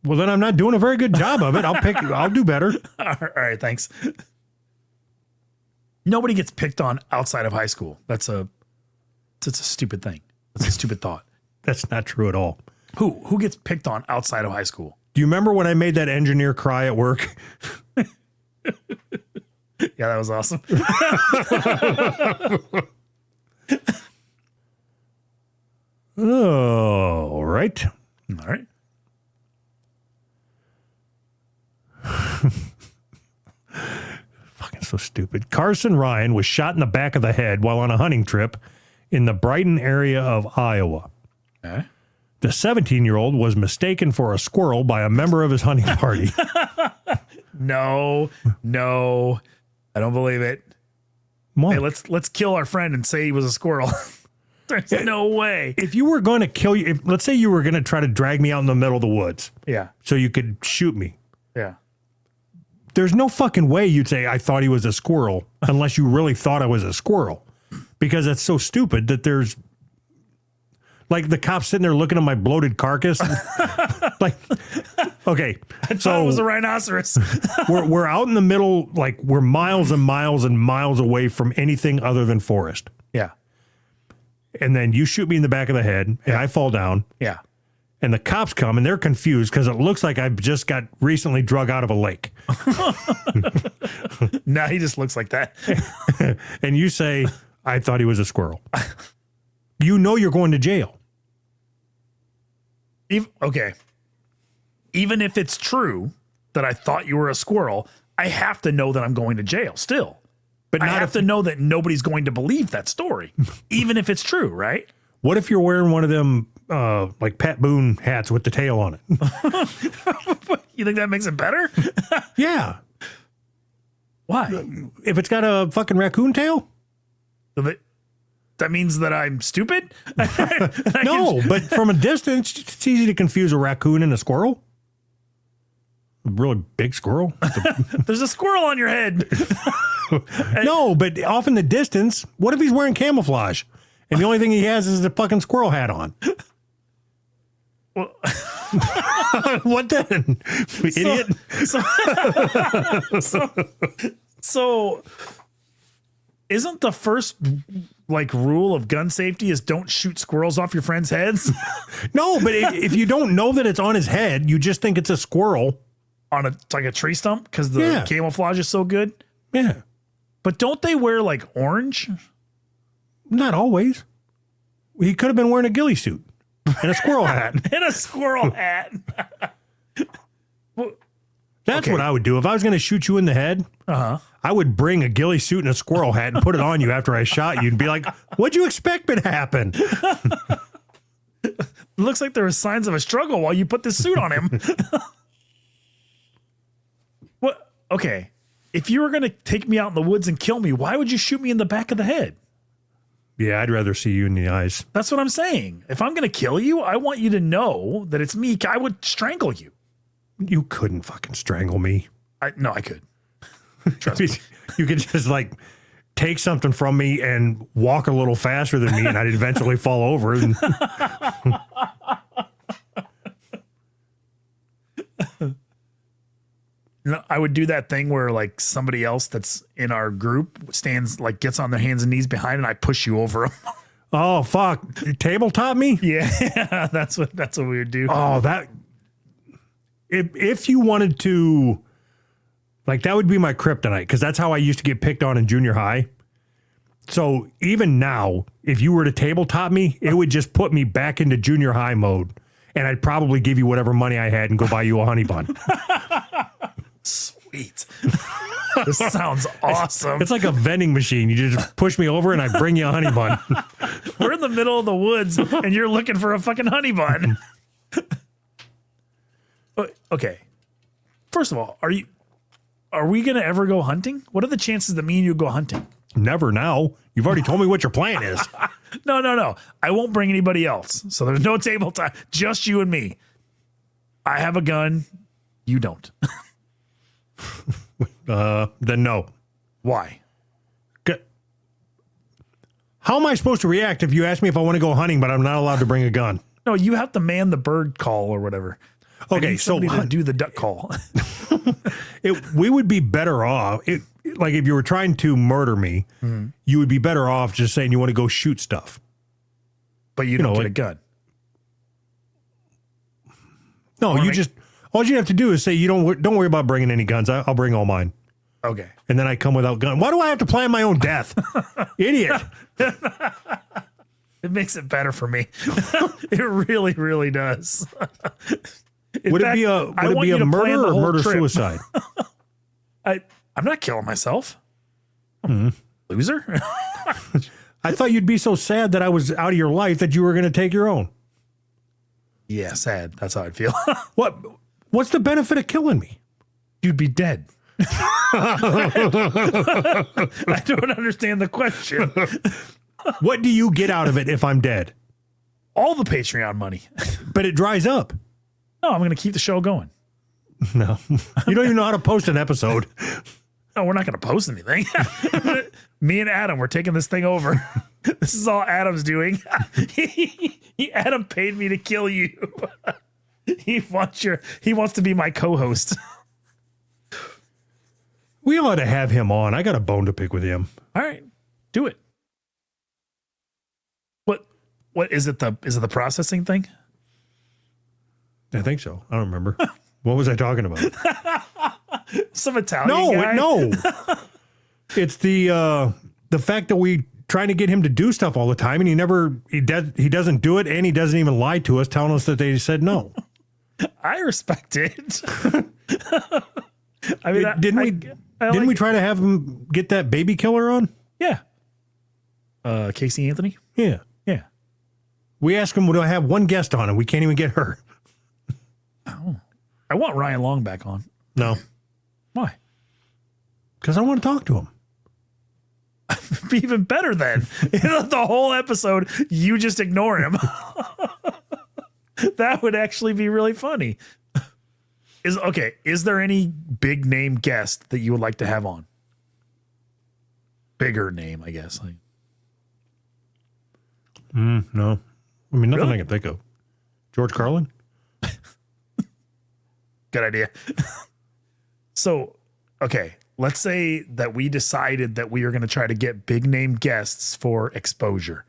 Well, then I'm not doing a very good job of it. I'll do better. All right, thanks. Nobody gets picked on outside of high school. It's a stupid thing. That's a stupid thought. That's not true at all. Who gets picked on outside of high school? Do you remember when I made that engineer cry at work? Yeah, that was awesome. Oh, all right. All right. Fucking so stupid. Carson Ryan was shot in the back of the head while on a hunting trip in the Brighton area of Iowa. Okay. The 17-year-old was mistaken for a squirrel by a member of his hunting party. No, I don't believe it. What? Hey, let's kill our friend and say he was a squirrel. There's no way. If you were going to kill you, let's say you were going to try to drag me out in the middle of the woods Yeah. so you could shoot me. Yeah. There's no fucking way you'd say I thought he was a squirrel unless you really thought I was a squirrel, because it's so stupid that there's like the cops sitting there looking at my bloated carcass. Like, okay, I thought it was a rhinoceros. we're out in the middle, like we're miles and miles and miles away from anything other than forest. Yeah. And then you shoot me in the back of the head and I fall down. Yeah. And the cops come and they're confused because it looks like I've just got recently drug out of a lake. No, he just looks like that. And you say, I thought he was a squirrel. You know you're going to jail. Okay. Even if it's true that I thought you were a squirrel, I have to know that I'm going to jail still. But I have to know that nobody's going to believe that story, even if it's true, right? What if you're wearing one of them like Pat Boone hats with the tail on it? You think that makes it better? Yeah. Why? If it's got a fucking raccoon tail? That means that I'm stupid? No, but from a distance, it's easy to confuse a raccoon and a squirrel. A really big squirrel. There's a squirrel on your head. No, but off in the distance, what if he's wearing camouflage? And the only thing he has is the fucking squirrel hat on. Well, what then? Idiot. So isn't the first rule of gun safety is don't shoot squirrels off your friends' heads? No, but if you don't know that it's on his head, you just think it's a squirrel. On a tree stump because the camouflage is so good? Yeah. But don't they wear orange? Not always. He could have been wearing a ghillie suit and a squirrel hat. And a squirrel hat. That's what I would do. If I was going to shoot you in the head, I would bring a ghillie suit and a squirrel hat and put it on you after I shot you and be like, what'd you expect would happen? It looks like there were signs of a struggle while you put this suit on him. What? Okay. If you were going to take me out in the woods and kill me, why would you shoot me in the back of the head? Yeah, I'd rather see you in the eyes. That's what I'm saying. If I'm going to kill you, I want you to know that it's me. I would strangle you. You couldn't fucking strangle me. No, I could. Trust me. You could just take something from me and walk a little faster than me and I'd eventually fall over. And I would do that thing where somebody else that's in our group stands gets on their hands and knees behind and I push you over them. Oh, fuck. Tabletop me? Yeah, that's what we would do. Oh, that. If you wanted to, that would be my kryptonite because that's how I used to get picked on in junior high. So even now, if you were to tabletop me, it would just put me back into junior high mode. And I'd probably give you whatever money I had and go buy you a honey bun. Sweet. This sounds awesome. It's like a vending machine. You just push me over and I bring you a honey bun. We're in the middle of the woods and you're looking for a fucking honey bun. Okay. First of all, are we going to ever go hunting? What are the chances that me and you go hunting? Never now. You've already told me what your plan is. No. I won't bring anybody else. So there's no tabletop, just you and me. I have a gun. You don't. Then no. Why? How am I supposed to react if you ask me if I want to go hunting, but I'm not allowed to bring a gun? No, you have to man the bird call or whatever. Okay, so to do the duck call. We would be better off. If you were trying to murder me, you would be better off just saying you want to go shoot stuff. But you don't get a gun. No, all you have to do is say you don't worry about bringing any guns. I'll bring all mine. Okay. And then I come without gun. Why do I have to plan my own death? Idiot. It makes it better for me. It really, really does. Would it be a murder or murder-suicide? I'm not killing myself. Loser. I thought you'd be so sad that I was out of your life that you were going to take your own. Yeah, sad. That's how I'd feel. What's the benefit of killing me? You'd be dead. I don't understand the question. What do you get out of it if I'm dead? All the Patreon money. But it dries up. No, I'm going to keep the show going. No. You don't even know how to post an episode. No, we're not going to post anything. Me and Adam, we're taking this thing over. This is all Adam's doing. Adam paid me to kill you. He wants to be my co-host. We ought to have him on. I got a bone to pick with him. All right, do it. What is it? Is it the processing thing? I think so. I don't remember. What was I talking about? Some Italian guy? No. It's the fact that we trying to get him to do stuff all the time, and he doesn't do it, and he doesn't even lie to us, telling us that they said no. I respect it. I mean, didn't we try to have him get that baby killer on? Yeah. Casey Anthony? Yeah. Yeah. We asked him to have one guest on, and we can't even get her. Oh. I want Ryan Long back on. No. Why? Because I want to talk to him. Be even better then. The whole episode, you just ignore him. That would actually be really funny. Is there any big name guest that you would like to have on? Bigger name, I guess. No. I mean, nothing Really? I can think of. George Carlin? Good idea. So, okay, let's say that we decided that we are going to try to get big name guests for exposure.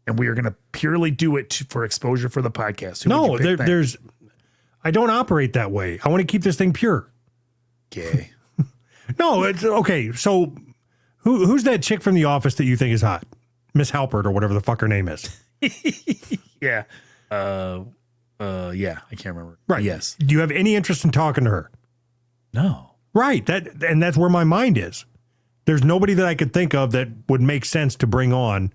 And we are going to purely do it for exposure for the podcast. Who would you pick then? I don't operate that way. I want to keep this thing pure. Okay. No, it's okay. So who's that chick from The Office that you think is hot? Miss Halpert or whatever the fuck her name is. Yeah. Yeah, I can't remember. Right. Yes. Do you have any interest in talking to her? No. Right. That's where my mind is. There's nobody that I could think of that would make sense to bring on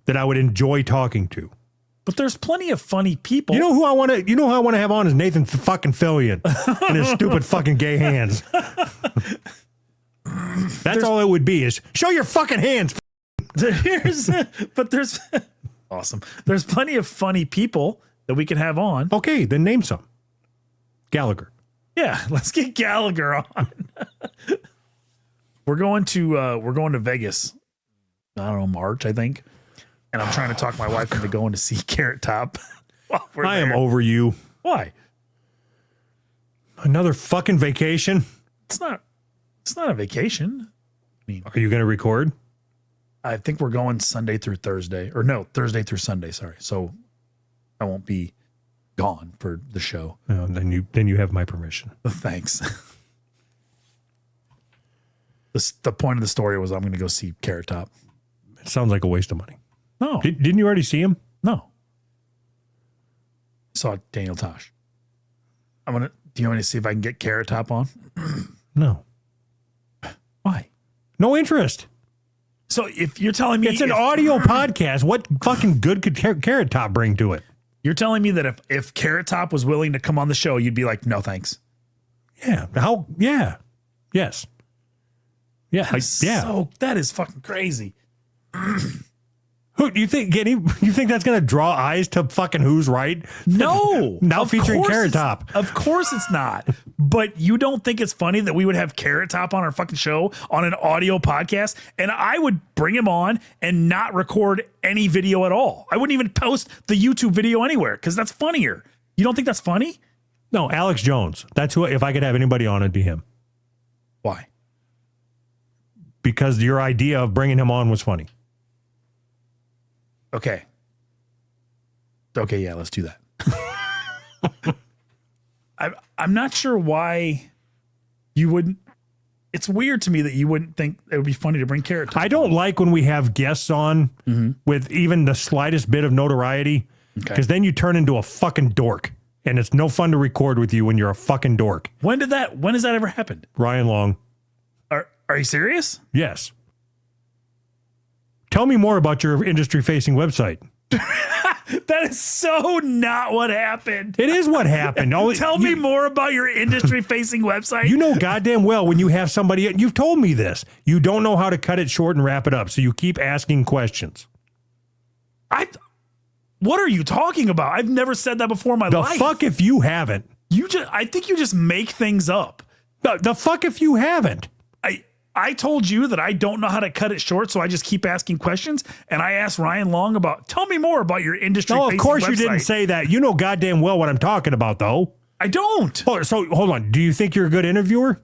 that I would enjoy talking to. But there's plenty of funny people. You know who I want to have on is Nathan fucking Fillion and his stupid fucking gay hands. That's all it would be is show your fucking hands. There's awesome. There's plenty of funny people that we can have on. Okay, then name some. Gallagher. Yeah, let's get Gallagher on. We're going to Vegas. I don't know, March, I think. And I'm trying to talk my wife into going to see Carrot Top. I am over you. Why? Another fucking vacation. It's not a vacation. Are you going to record? I think we're going Sunday through Thursday, or no, Thursday through Sunday. Sorry. So I won't be gone for the show. No, then you have my permission. Thanks. The point of the story was I'm going to go see Carrot Top. It sounds like a waste of money. No, Didn't you already see him? no. Saw Daniel Tosh. Do you want me to see if I can get Carrot Top on? No. Why? No interest. So if you're telling me It's an audio podcast, what fucking good could Carrot Top bring to it? You're telling me that if Carrot Top was willing to come on the show, you'd be like, no, thanks. Yeah. How? Yeah. Yes. Yeah. Yeah. So that is fucking crazy. Who do you think? You think that's going to draw eyes to fucking Who's Right? No. Now Of featuring course Carrot it's- Top. Of course it's not. But you don't think it's funny that we would have Carrot Top on our fucking show on an audio podcast, and I would bring him on and not record any video at all. I wouldn't even post the YouTube video anywhere because that's funnier. You don't think that's funny? No, Alex Jones. That's who. If I could have anybody on, it'd be him. Why? Because your idea of bringing him on was funny. Okay, yeah, let's do that. I'm not sure why you wouldn't. It's weird to me that you wouldn't think it would be funny to bring Carrot Top. I don't like when we have guests on with even the slightest bit of notoriety, because then you turn into a fucking dork, and it's no fun to record with you when you're a fucking dork. When has that ever happened? Ryan Long. Are you serious? Yes. Tell me more about your industry-facing website. That is so not what happened. It is what happened. Tell me more about your industry-facing website. You know goddamn well when you have somebody, you've told me this, you don't know how to cut it short and wrap it up, so you keep asking questions. What are you talking about? I've never said that before in my The life. fuck if you haven't. I think you just make things up. The fuck if you haven't. I told you that I don't know how to cut it short, so I just keep asking questions. And I asked Ryan Long tell me more about your industry. No, of course website. you didn't say that. You know goddamn well what I'm talking about, though. I don't. Oh, so hold on. Do you think you're a good interviewer?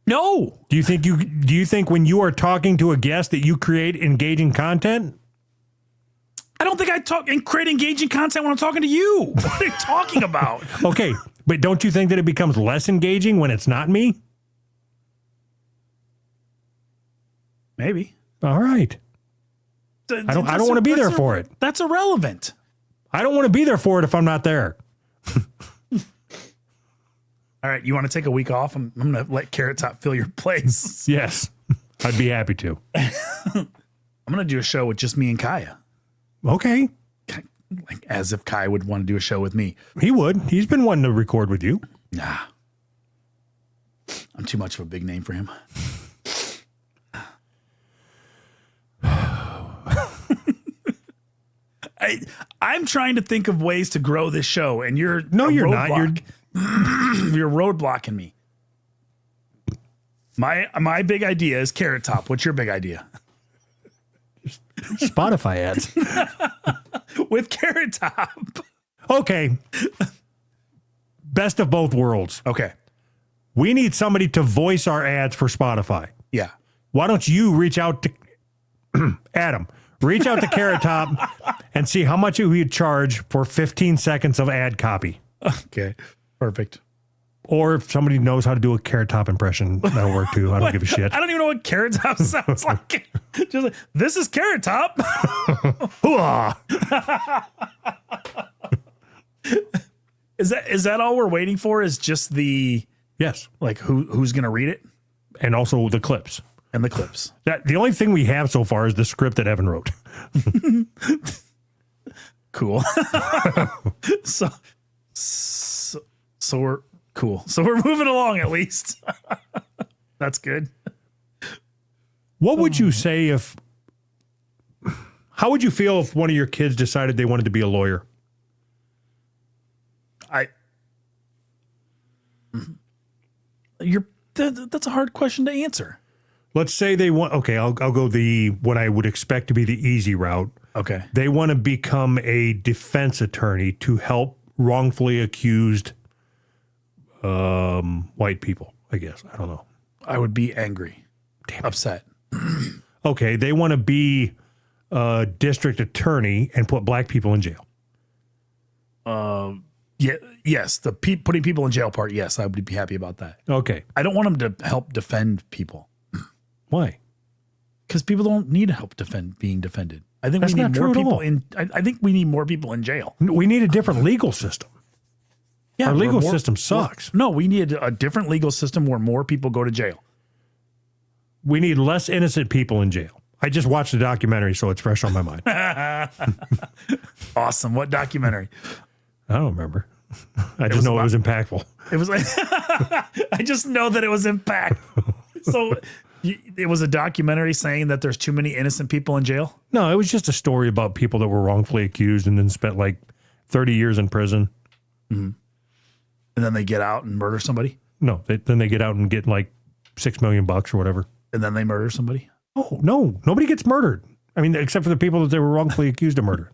No. Do you think when you are talking to a guest that you create engaging content? I don't think I talk and create engaging content when I'm talking to you. What are you talking about? Okay, but don't you think that it becomes less engaging when it's not me? Maybe. All right. I don't want to be there for it. That's irrelevant. I don't want to be there for it if I'm not there. All right, you want to take a week off? I'm going to let Carrot Top fill your place. Yes, I'd be happy to. I'm going to do a show with just me and Kaya. Okay. Like as if Kai would want to do a show with me. He would. He's been wanting to record with you. Nah. I'm too much of a big name for him. I'm trying to think of ways to grow this show, and you're not. You're you're roadblocking me. My big idea is Carrot Top. What's your big idea? Spotify ads with Carrot Top. Okay. Best of both worlds. Okay. We need somebody to voice our ads for Spotify. Yeah. Why don't you reach out to Adam? Reach out to Carrot Top and see how much you charge for 15 seconds of ad copy. Okay. Perfect. Or if somebody knows how to do a Carrot Top impression, that'll work too. I don't give a shit. I don't even know what Carrot Top sounds like. Just like, this is Carrot Top. Is that all we're waiting for? Is just the yes, like who's gonna read it, and also the clips and the clips. That the only thing we have so far is the script that Evan wrote. Cool. so we're cool. So we're moving along at least. That's good. What would you say if? How would you feel if one of your kids decided they wanted to be a lawyer? That's a hard question to answer. Let's say they want. Okay, I'll go the what I would expect to be the easy route. Okay, they want to become a defense attorney to help wrongfully accused white people. I guess I don't know. I would be angry, upset. Okay, they want to be a district attorney and put black people in jail. Yeah, yes, the putting people in jail part. Yes, I would be happy about that. Okay, I don't want them to help defend people. Why? Because people don't need help being defended. I think That's we need not more true at people all. in. I think we need more people in jail. We need a different legal system. Yeah, our legal more- system sucks. No, we need a different legal system where more people go to jail. We need less innocent people in jail. I just watched the documentary, so it's fresh on my mind. Awesome. What documentary? I don't remember. I just know it was impactful. It was like I just know that it was impactful. So it was a documentary saying that there's too many innocent people in jail. No, it was just a story about people that were wrongfully accused and then spent like 30 years in prison. Mm-hmm. And then they get out and murder somebody. No, then they get out and get like $6 million or whatever. And then they murder somebody. Oh, no, nobody gets murdered. I mean, except for the people that they were wrongfully accused of murder.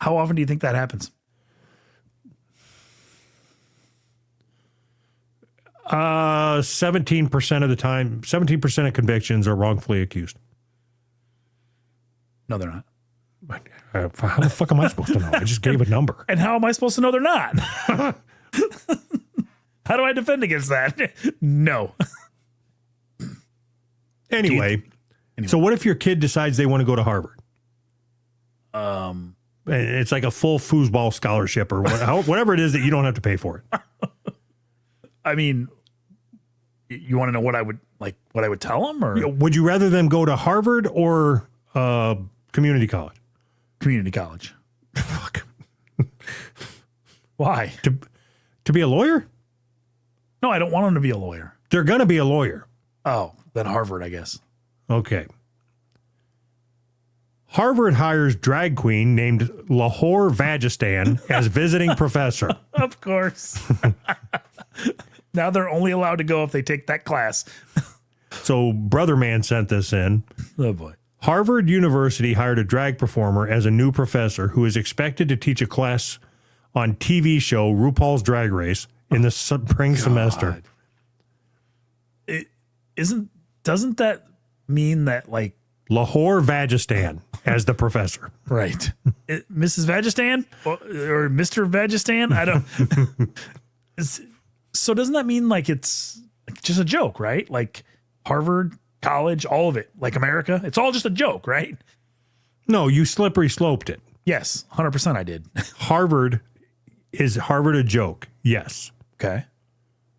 How often do you think that happens? 17% of the time, 17% of convictions are wrongfully accused. No, they're not. How the fuck am I supposed to know? I just gave a number. And how am I supposed to know they're not? How do I defend against that? No. Anyway, so what if your kid decides they want to go to Harvard? Um, It's like a full foosball scholarship or whatever it is that you don't have to pay for it. I mean, you want to know what I would tell them, or Would you rather them go to Harvard or community college? community college? Fuck. Why? To be a lawyer? No, I don't want them to be a lawyer. They're going to be a lawyer. Oh, then Harvard, I guess. Okay. Harvard hires drag queen named Lahore Vagistan as visiting professor. Of course. Now they're only allowed to go if they take that class. So Brother Man sent this in. Oh boy. Harvard University hired a drag performer as a new professor who is expected to teach a class on TV show RuPaul's Drag Race in the spring semester. Doesn't that mean that like Lahore Vagistan as the professor. right. Mrs. Vagistan or Mr. Vagistan? I don't. So doesn't that mean like it's just a joke, right? Like Harvard, college, all of it, like America, it's all just a joke, right? No, you slippery sloped it. Yes, 100% I did. Is Harvard a joke? Yes. Okay.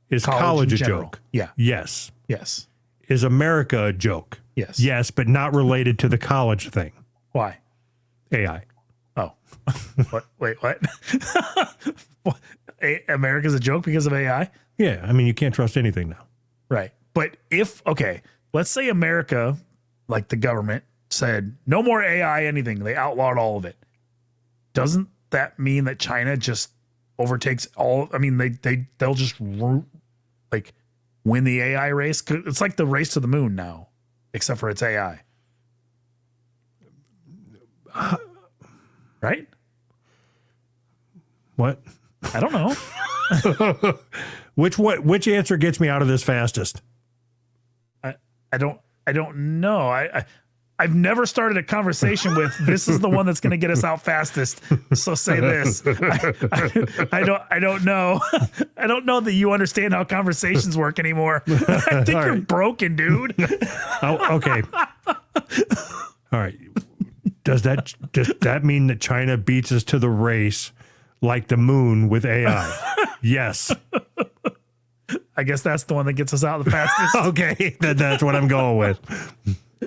Is college in a general. joke? Yeah. Yes. Yes. Is America a joke? Yes. Yes, but not related to the college thing. Why? AI. Oh. What? Wait, what? What? America's a joke because of AI? Yeah, I mean, you can't trust anything now. Right. But let's say America, like the government, said no more AI anything. They outlawed all of it. Doesn't that mean that China just overtakes all? I mean, they'll just like win the AI race. It's like the race to the moon now, except for it's AI. Right? What? I don't know. Which answer gets me out of this fastest? I don't know. I've never started a conversation with this is the one that's going to get us out fastest. So say this. I don't know. I don't know that you understand how conversations work anymore. I think you're broken, dude. Oh, okay. All right. Does that mean that China beats us to the race like the moon with AI? Yes. I guess that's the one that gets us out the fastest. Okay, that's what I'm going with.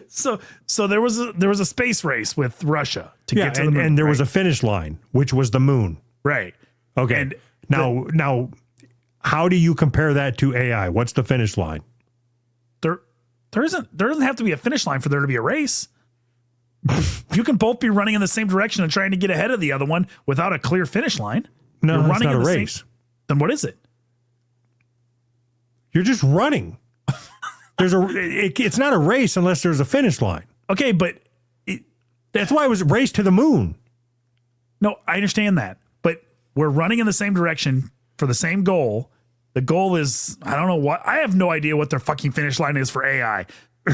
So there was a space race with Russia to get to the moon, and there was a finish line, which was the moon. Right. Okay. And now, how do you compare that to AI? What's the finish line? There doesn't have to be a finish line for there to be a race. You can both be running in the same direction and trying to get ahead of the other one without a clear finish line. No, it's not a race. Then what is it? You're just running. It's not a race unless there's a finish line. Okay, but that's why it was a race to the moon. No, I understand that. But we're running in the same direction for the same goal. The goal is, I don't know what, I have no idea what their fucking finish line is for AI.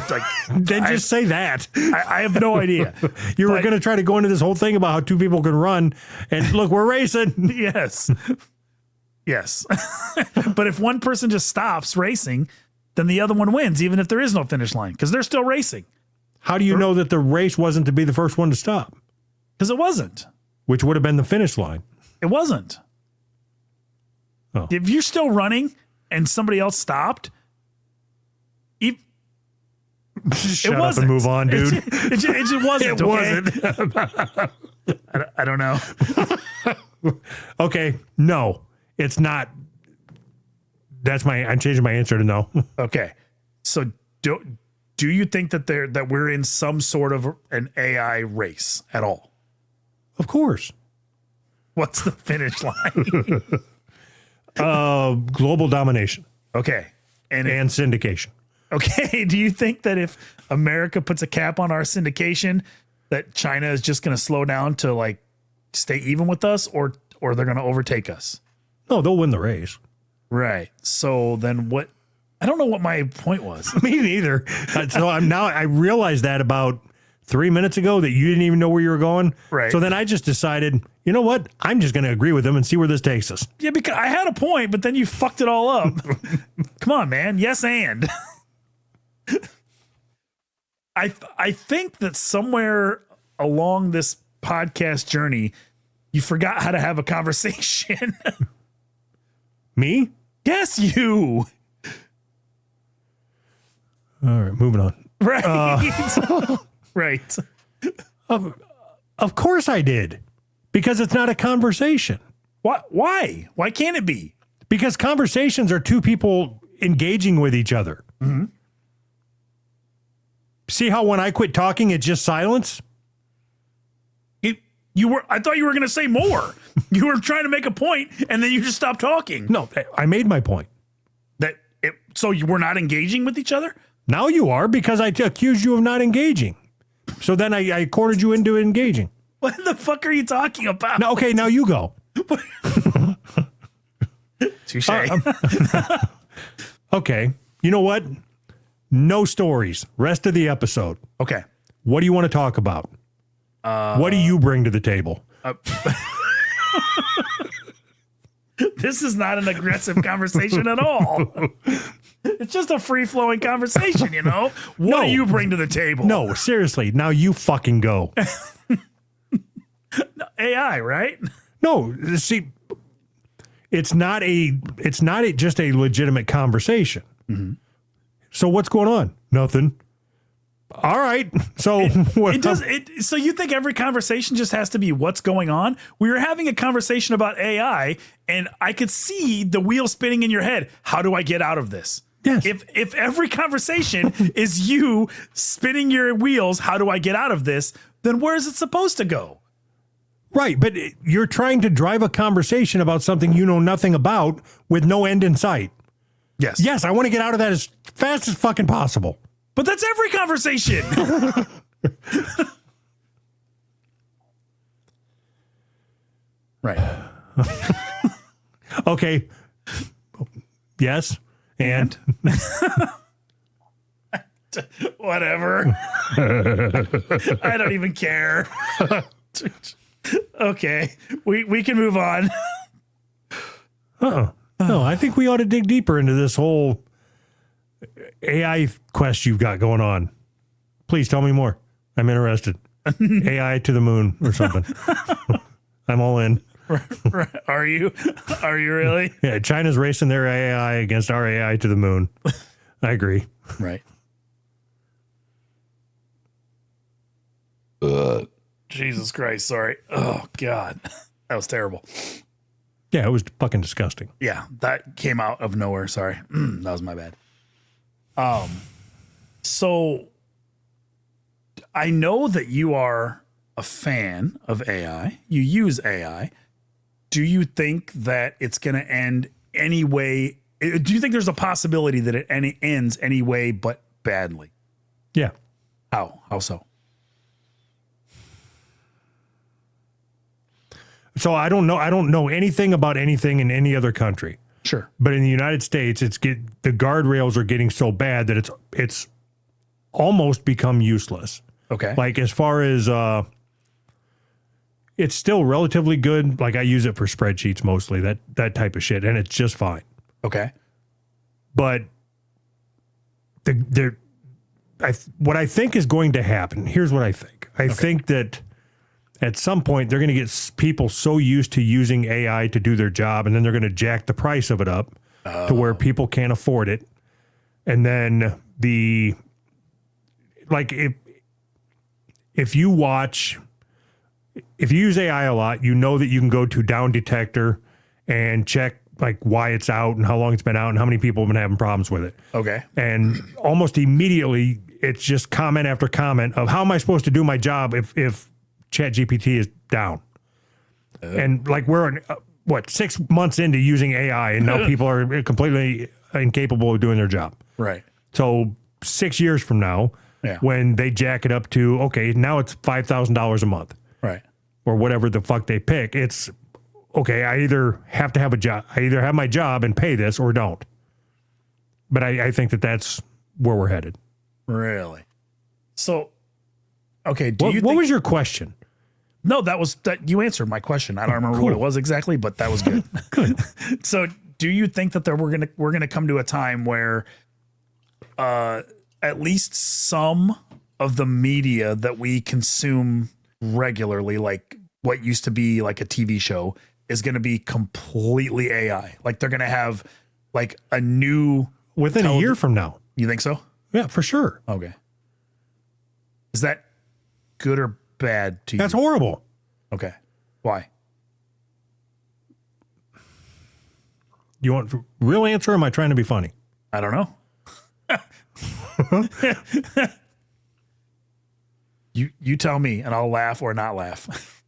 Like, then just say that. I have no idea. You were going to try to go into this whole thing about how two people can run, and look, we're racing. Yes. Yes. But if one person just stops racing, then the other one wins, even if there is no finish line, because they're still racing. How do you know that the race wasn't to be the first one to stop? Because it wasn't. Which would have been the finish line. It wasn't. Oh. If you're still running and somebody else stopped, Shut up and move on, dude. It just wasn't. It wasn't. I don't know. Okay. No, it's not. I'm changing my answer to no. Okay. So do you think that we're in some sort of an AI race at all? Of course. What's the finish line? Global domination. Okay. And syndication. Okay. Do you think that if America puts a cap on our syndication, that China is just going to slow down to like stay even with us, or they're going to overtake us? No, they'll win the race. Right. So then what? I don't know what my point was. Me neither. So I realized that about 3 minutes ago that you didn't even know where you were going. Right. So then I just decided, you know what? I'm just going to agree with them and see where this takes us. Yeah, because I had a point, but then you fucked it all up. Come on, man. Yes, and. I think that somewhere along this podcast journey, you forgot how to have a conversation. Me? Yes, you. All right, moving on. Right. Right. Of course I did. Because it's not a conversation. Why? Why can't it be? Because conversations are two people engaging with each other. Mm-hmm. See how when I quit talking, it's just silence? I thought you were going to say more. You were trying to make a point, and then you just stopped talking. No, I made my point. So you were not engaging with each other? Now you are, because I accused you of not engaging. So then I cornered you into engaging. What the fuck are you talking about? No, okay, now you go. Touche. Okay, you know what? No stories. Rest of the episode. Okay. What do you want to talk about? What do you bring to the table? This is not an aggressive conversation at all. It's just a free-flowing conversation, you know? What do you bring to the table? No, seriously. Now you fucking go. AI, right? No, see, it's not just a legitimate conversation. Mm-hmm. So what's going on? Nothing. All right. So so you think every conversation just has to be what's going on? We were having a conversation about AI, and I could see the wheel spinning in your head. How do I get out of this? Yes. If every conversation is you spinning your wheels, how do I get out of this? Then where is it supposed to go? Right, but you're trying to drive a conversation about something you know nothing about with no end in sight. Yes. Yes, I want to get out of that as fast as fucking possible. But that's every conversation. Right. Okay. Yes. And whatever. I don't even care. Okay. We can move on. no, I think we ought to dig deeper into this whole AI quest you've got going on. Please tell me more. I'm interested. AI to the moon or something. I'm all in. Are you? Are you really? Yeah, China's racing their AI against our AI to the moon. I agree. Right. Jesus Christ. Sorry. Oh, God. That was terrible. Yeah, it was fucking disgusting. Yeah, that came out of nowhere. Sorry. That was my bad. So I know that you are a fan of AI. You use AI. Do you think that it's going to end any way? Do you think there's a possibility that it ends any way but badly? Yeah. How? How so? So I don't know. I don't know anything about anything in any other country. Sure. But in the United States, the guardrails are getting so bad that it's almost become useless. Okay. Like as far as it's still relatively good. Like I use it for spreadsheets mostly, that type of shit, and it's just fine. Okay. But what I think is going to happen, here's what I think. I think that at some point they're going to get people so used to using AI to do their job, and then they're going to jack the price of it up to where people can't afford it. And then if you use AI a lot, you know that you can go to Down Detector and check like why it's out and how long it's been out and how many people have been having problems with it. Okay. And almost immediately it's just comment after comment of how am I supposed to do my job if ChatGPT is down? And like we're 6 months into using AI and now people are completely incapable of doing their job. Right. So 6 years from now, when they jack it up to, okay, now it's $5,000 a month. Right. Or whatever the fuck they pick. It's okay. I either have to have a job. I either have my job and pay this or don't. But I think that's where we're headed. Really? So, okay. What was your question? No, that you answered my question. I don't remember what it was exactly, but that was good. Good. So, do you think that we're gonna come to a time where, at least some of the media that we consume regularly, like what used to be like a TV show, is going to be completely AI? Like they're going to have like a new within a year from now. You think so? Yeah, for sure. Okay. Is that good or bad to you? That's horrible. Okay. Why? You want a real answer or am I trying to be funny? I don't know. You tell me and I'll laugh or not laugh.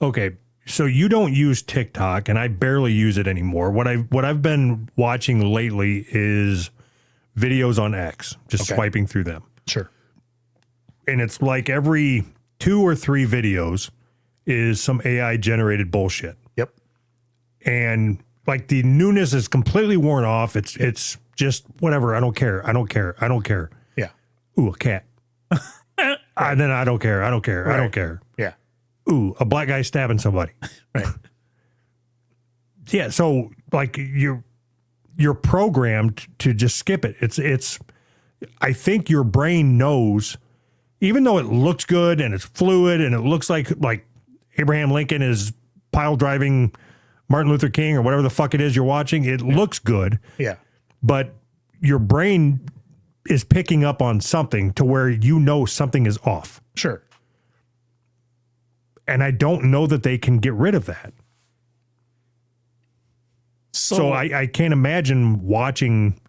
Okay. So you don't use TikTok and I barely use it anymore. What I've been watching lately is videos on X, just swiping through them. Sure. And it's like every 2 or 3 videos is some AI generated bullshit. Yep. And like the newness is completely worn off. It's just whatever. I don't care. Yeah. Ooh, a cat. And then I don't care. Right. Yeah. Ooh, a black guy stabbing somebody. Right. Yeah. So like you're programmed to just skip it. It's I think your brain knows, even though it looks good and it's fluid and it looks like Abraham Lincoln is pile driving Martin Luther King or whatever the fuck it is you're watching, it looks good. Yeah. But your brain is picking up on something to where you know something is off. Sure. And I don't know that they can get rid of that. So I can't imagine watching.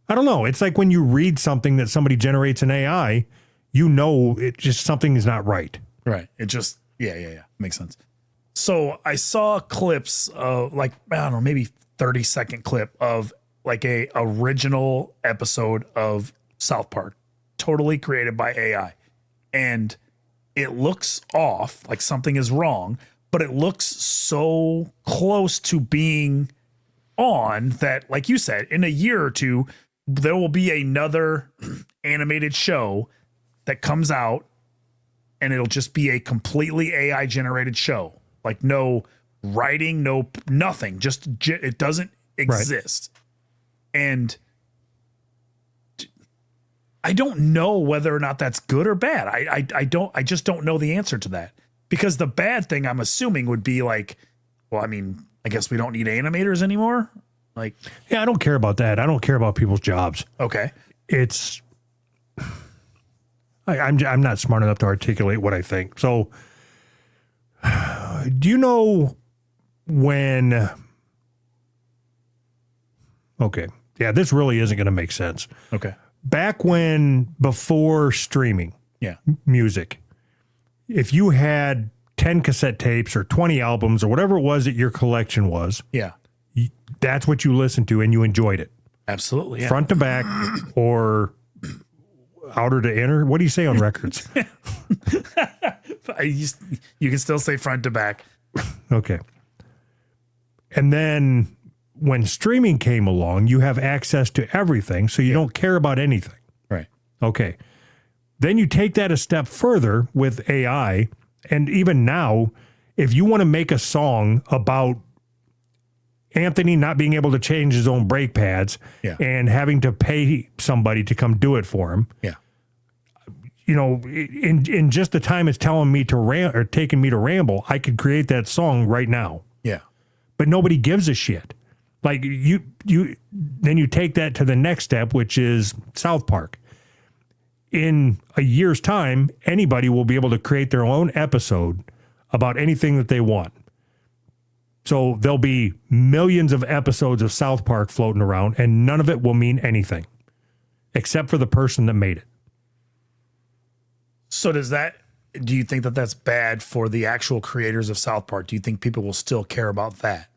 I don't know. It's like when you read something that somebody generates in AI, you know, it just something is not right. Right. It just, yeah. Makes sense. So I saw clips of like, I don't know, maybe 30-second clip of like a original episode of South Park, totally created by AI. And it looks off, like something is wrong, but it looks so close to being on that, like you said, in a year or two, there will be another animated show that comes out and it'll just be a completely AI generated show. Like no writing, no nothing, just it doesn't exist. Right. And I don't know whether or not that's good or bad. I just don't know the answer to that. Because the bad thing I'm assuming would be like, well, I mean, I guess we don't need animators anymore. Like, yeah, I don't care about that. I don't care about people's jobs. Okay. It's I'm not smart enough to articulate what I think. So do you know when okay. Yeah, this really isn't going to make sense. Okay. Back when, before streaming music, if you had 10 cassette tapes or 20 albums or whatever it was that your collection was, that's what you listened to and you enjoyed it. Absolutely. Yeah. Front to back or outer to inner. What do you say on records? You can still say front to back. Okay. And then when streaming came along, you have access to everything, so you don't care about anything. Right. Okay. Then you take that a step further with AI, and even now, if you want to make a song about Anthony not being able to change his own brake pads and having to pay somebody to come do it for him, you know, in just the time it's telling me to taking me to ramble, I could create that song right now. Yeah. But nobody gives a shit. Like then you take that to the next step, which is South Park. In a year's time, anybody will be able to create their own episode about anything that they want. So there'll be millions of episodes of South Park floating around, and none of it will mean anything except for the person that made it. So do you think that that's bad for the actual creators of South Park? Do you think people will still care about that?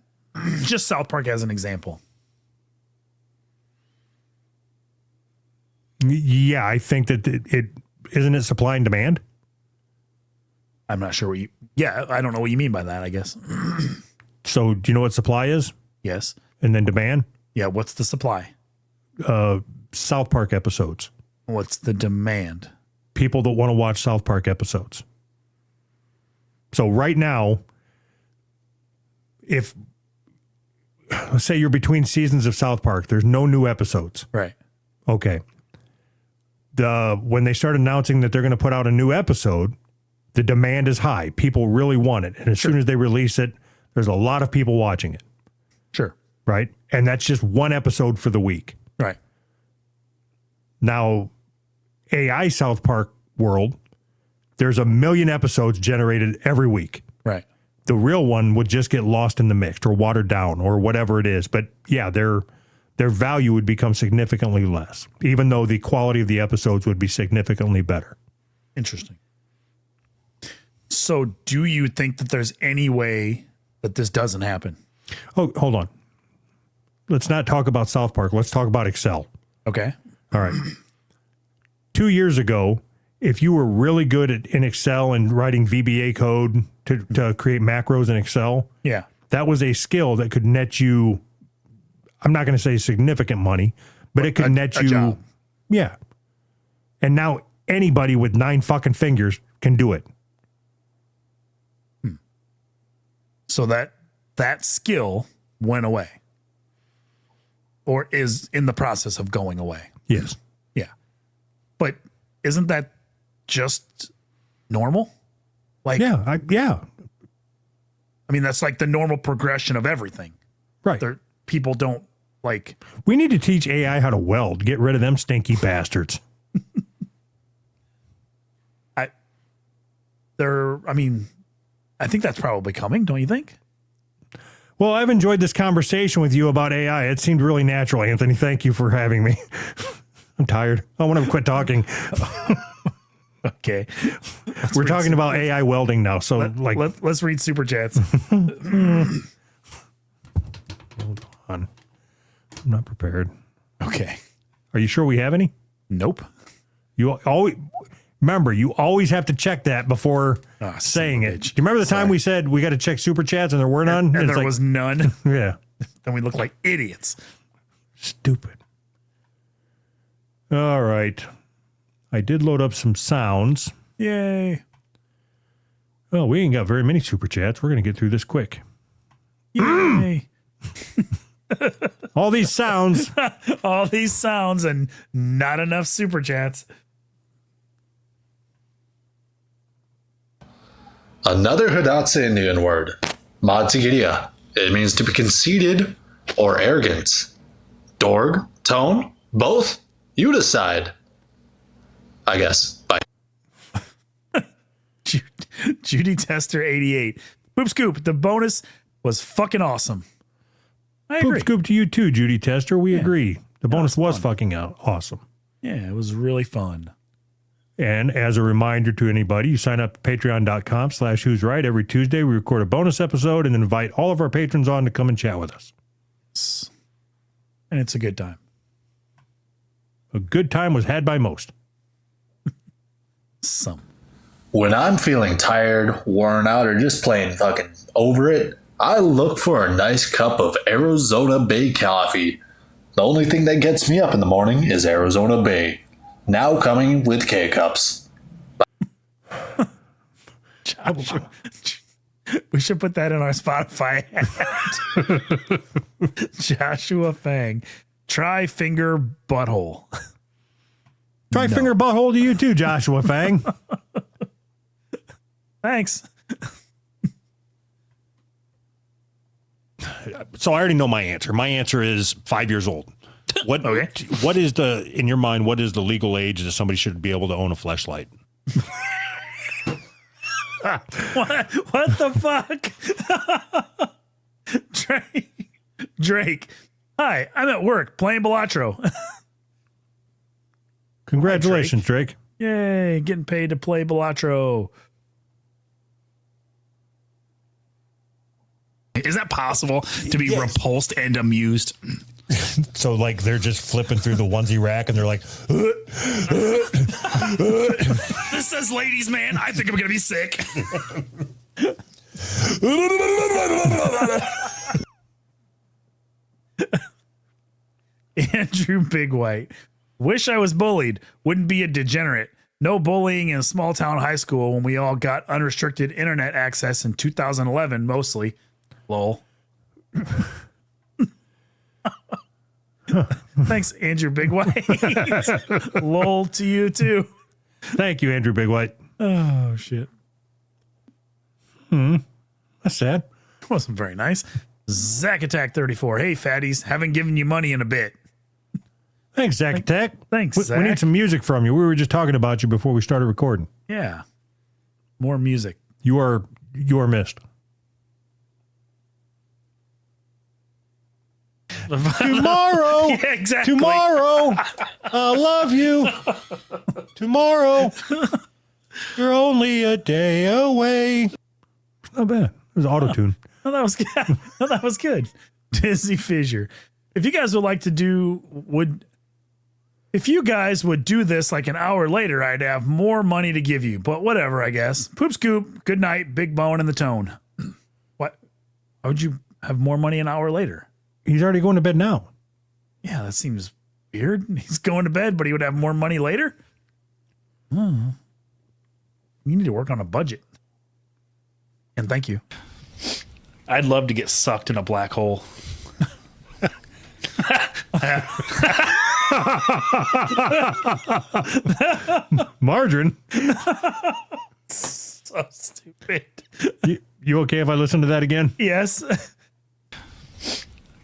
Just South Park as an example. Yeah, I think that it isn't it supply and demand? I'm not sure I don't know what you mean by that, I guess. So do you know what supply is? Yes. And then demand? Yeah, what's the supply? South Park episodes. What's the demand? People that want to watch South Park episodes. So right now, let's say you're between seasons of South Park, there's no new episodes. Right. Okay. When they start announcing that they're going to put out a new episode, the demand is high. People really want it. And as soon as they release it, there's a lot of people watching it. Sure. Right? And that's just one episode for the week. Right. Now, AI South Park world, there's 1 million episodes generated every week. Right. The real one would just get lost in the mix or watered down or whatever it is. But yeah, their value would become significantly less, even though the quality of the episodes would be significantly better. Interesting. So do you think that there's any way that this doesn't happen? Oh, hold on. Let's not talk about South Park. Let's talk about Excel. Okay. All right. 2 years ago, if you were really good in Excel and writing VBA code to create macros in Excel, that was a skill that could net you, I'm not going to say significant money, but it could net you. Job. Yeah. And now anybody with 9 fucking fingers can do it. So that skill went away or is in the process of going away. Yes. Yeah. But isn't that just normal? Like, I mean, that's like the normal progression of everything. Right. People don't like. We need to teach AI how to weld. Get rid of them stinky bastards. I think that's probably coming, don't you think? Well, I've enjoyed this conversation with you about AI. It seemed really natural, Anthony. Thank you for having me. I'm tired. I want to quit talking. Okay. We're talking about AI welding now. So let's read super chats. Hold on. I'm not prepared. Okay. Are you sure we have any? Nope. You always remember, you always have to check that before saying it. Do you remember the time we said we got to check super chats and there were none? And there was none. Yeah. Then we look like idiots. Stupid. All right. I did load up some sounds. Yay. Well, we ain't got very many super chats. We're going to get through this quick. Yay. All these sounds. All these sounds and not enough super chats. Another Hidatsu Indian word, Matsigiria. It means to be conceited or arrogant. Dorg, tone, both. You decide. I guess. Bye. Judy Tester 88. Poop Scoop, the bonus was fucking awesome. I agree. Poop scoop to you too, Judy Tester. We agree. The bonus was fucking awesome. Yeah, it was really fun. And as a reminder to anybody, you sign up at patreon.com/who's right. Every Tuesday, we record a bonus episode and then invite all of our patrons on to come and chat with us. And it's a good time. A good time was had by most. Some. When I'm feeling tired, worn out, or just plain fucking over it, I look for a nice cup of Arizona Bay coffee. The only thing that gets me up in the morning is Arizona Bay. Now coming with K-Cups. Joshua, we should put that in our Spotify ad. Joshua Fang. Try finger butthole. Try finger butthole to you too, Joshua Fang. Thanks. So I already know my answer. My answer is 5 years old. What is in your mind, what is the legal age that somebody should be able to own a fleshlight? What the fuck? Drake. Hi, I'm at work playing Balatro. Congratulations, Drake. Yay, getting paid to play Balatro. Is that possible to be repulsed and amused? So like they're just flipping through the onesie rack and they're like, this says ladies man, I think I'm gonna be sick. Andrew Big White. Wish I was bullied. Wouldn't be a degenerate. No bullying in a small town high school when we all got unrestricted internet access in 2011 mostly. Lol. Thanks, Andrew Big White. Lol to you too. Thank you, Andrew Big White. Oh shit. That's sad. Wasn't very nice. Zack Attack 34. Hey fatties, haven't given you money in a bit. Thanks, Zack Attack. Thanks, we Zach. need some music from you. We were just talking about you before we started recording. Yeah. More music. You are missed. Tomorrow. Yeah, exactly. Tomorrow. I love you. Tomorrow. You're only a day away. It's not bad. It was auto-tune. Oh, that was good. Oh, that was good. Disney Fissure. If you guys would like to if you guys would do this like an hour later, I'd have more money to give you. But whatever, I guess. Poop Scoop. Good night. Big Bone in the Tone. What? How would you have more money an hour later? He's already going to bed now. Yeah, that seems weird. He's going to bed, but he would have more money later? You need to work on a budget. And thank you. I'd love to get sucked in a black hole. Margarine. So stupid. You okay if I listen to that again? Yes.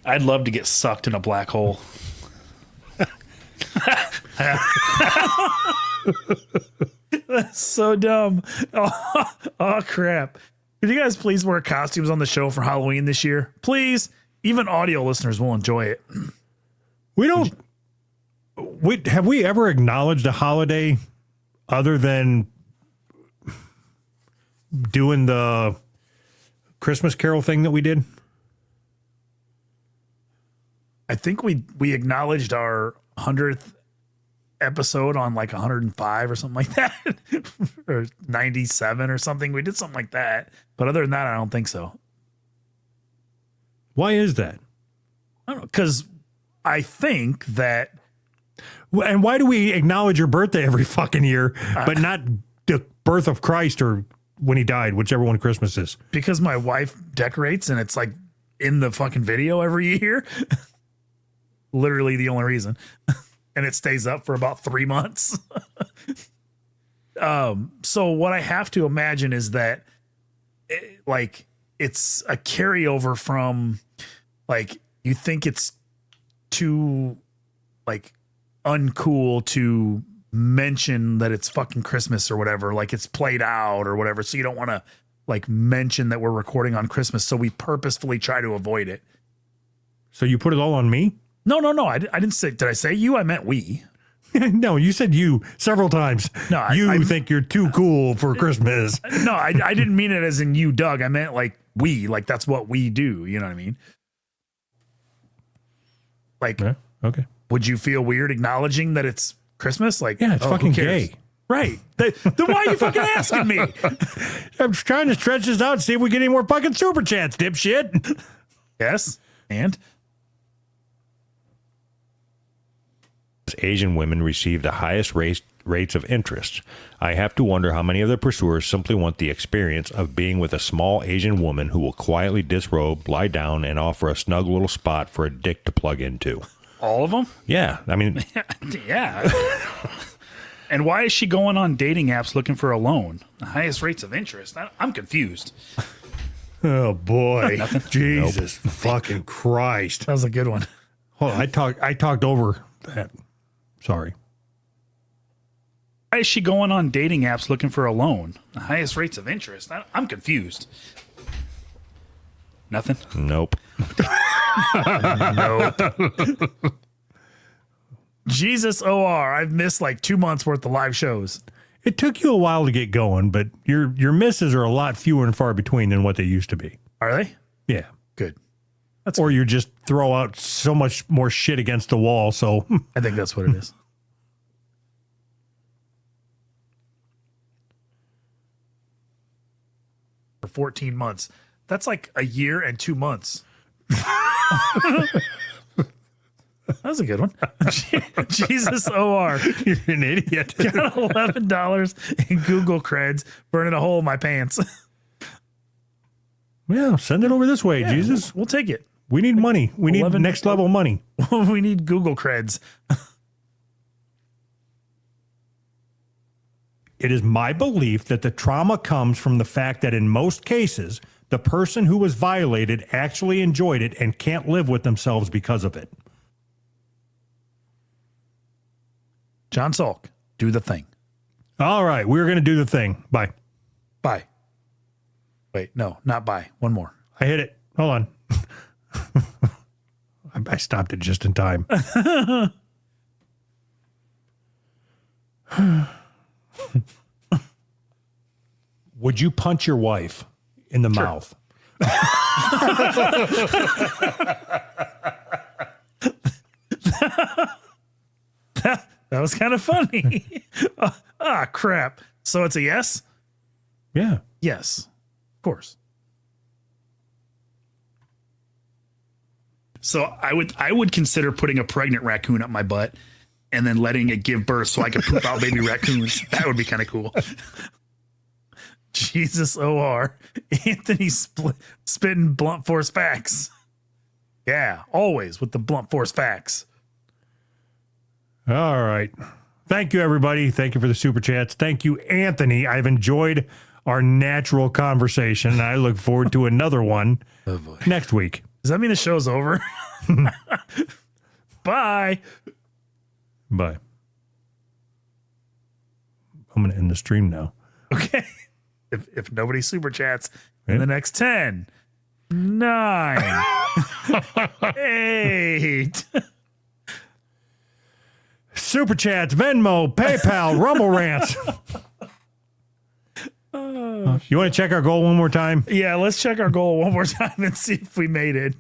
I'd love to get sucked in a black hole. That's so dumb. Oh, crap. Could you guys please wear costumes on the show for Halloween this year? Please. Even audio listeners will enjoy it. We don't. Have we ever acknowledged a holiday other than doing the Christmas Carol thing that we did? I think we acknowledged our 100th episode on like 105 or something like that, or 97 or something. We did something like that. But other than that, I don't think so. Why is that? I don't know. Because I think that. And why do we acknowledge your birthday every fucking year, but not the birth of Christ or when he died, whichever one Christmas is? Because my wife decorates and it's like in the fucking video every year. Literally the only reason. And it stays up for about 3 months. So what I have to imagine is that it's a carryover from like, you think it's too like uncool to mention that it's fucking Christmas or whatever, like it's played out or whatever. So you don't want to like mention that we're recording on Christmas. So we purposefully try to avoid it. So you put it all on me? No. I didn't say, did I say you? I meant we. No, you said you several times. No, I think you're too cool for Christmas. No, I didn't mean it as in you, Doug. I meant like we, like that's what we do. You know what I mean? Like, yeah, okay. Would you feel weird acknowledging that it's Christmas? Like, yeah, it's fucking gay. Right. Then why are you fucking asking me? I'm trying to stretch this out and see if we get any more fucking super chats, dipshit. Yes. And Asian women receive the highest rates of interest. I have to wonder how many of the pursuers simply want the experience of being with a small Asian woman who will quietly disrobe, lie down, and offer a snug little spot for a dick to plug into. All of them? Yeah, I mean... Yeah. And why is she going on dating apps looking for a loan? The highest rates of interest? I'm confused. Oh, boy. Jesus fucking Christ. That was a good one. Hold on, I talked over that. Sorry. Why is she going on dating apps looking for a loan? The highest rates of interest? I'm confused. Nothing? Nope. Nope. Jesus OR, I've missed like 2 months worth of live shows. It took you a while to get going, but your misses are a lot fewer and far between than what they used to be. Are they? Yeah. Good. Or you just throw out so much more shit against the wall, so... I think that's what it is. For 14 months. That's like a year and 2 months. That was a good one. Jesus OR. You're an idiot. Got $11 in Google creds, burning a hole in my pants. Yeah, send it over this way, Yeah, Jesus. We'll take it. We need money. We need next level money. We need Google creds. It is my belief that the trauma comes from the fact that in most cases, the person who was violated actually enjoyed it and can't live with themselves because of it. John Salk, do the thing. All right, we're going to do the thing. Bye. Bye. Wait, no, not bye. One more. I hit it. Hold on. I stopped it just in time. Would you punch your wife in the mouth? That was kind of funny. Crap. So it's a yes? Yeah. Yes. Of course. So I would consider putting a pregnant raccoon up my butt and then letting it give birth so I could poop out baby raccoons. That would be kind of cool. Jesus OR. Anthony spitting blunt force facts. Yeah, always with the blunt force facts. All right. Thank you, everybody. Thank you for the super chats. Thank you, Anthony. I've enjoyed our natural conversation. I look forward to another one next week. Does that mean the show's over? Bye. Bye. I'm going to end the stream now. Okay. if nobody super chats in the next 10, 9, 8. Super chats, Venmo, PayPal, Rumble Rants. You want to check our goal one more time? Yeah, let's check our goal one more time and see if we made it.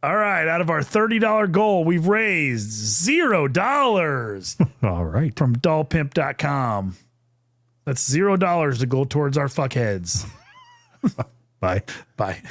All right, out of our $30 goal, we've raised $0 All right. from dollpimp.com. That's $0 to go towards our fuckheads. Bye. Bye.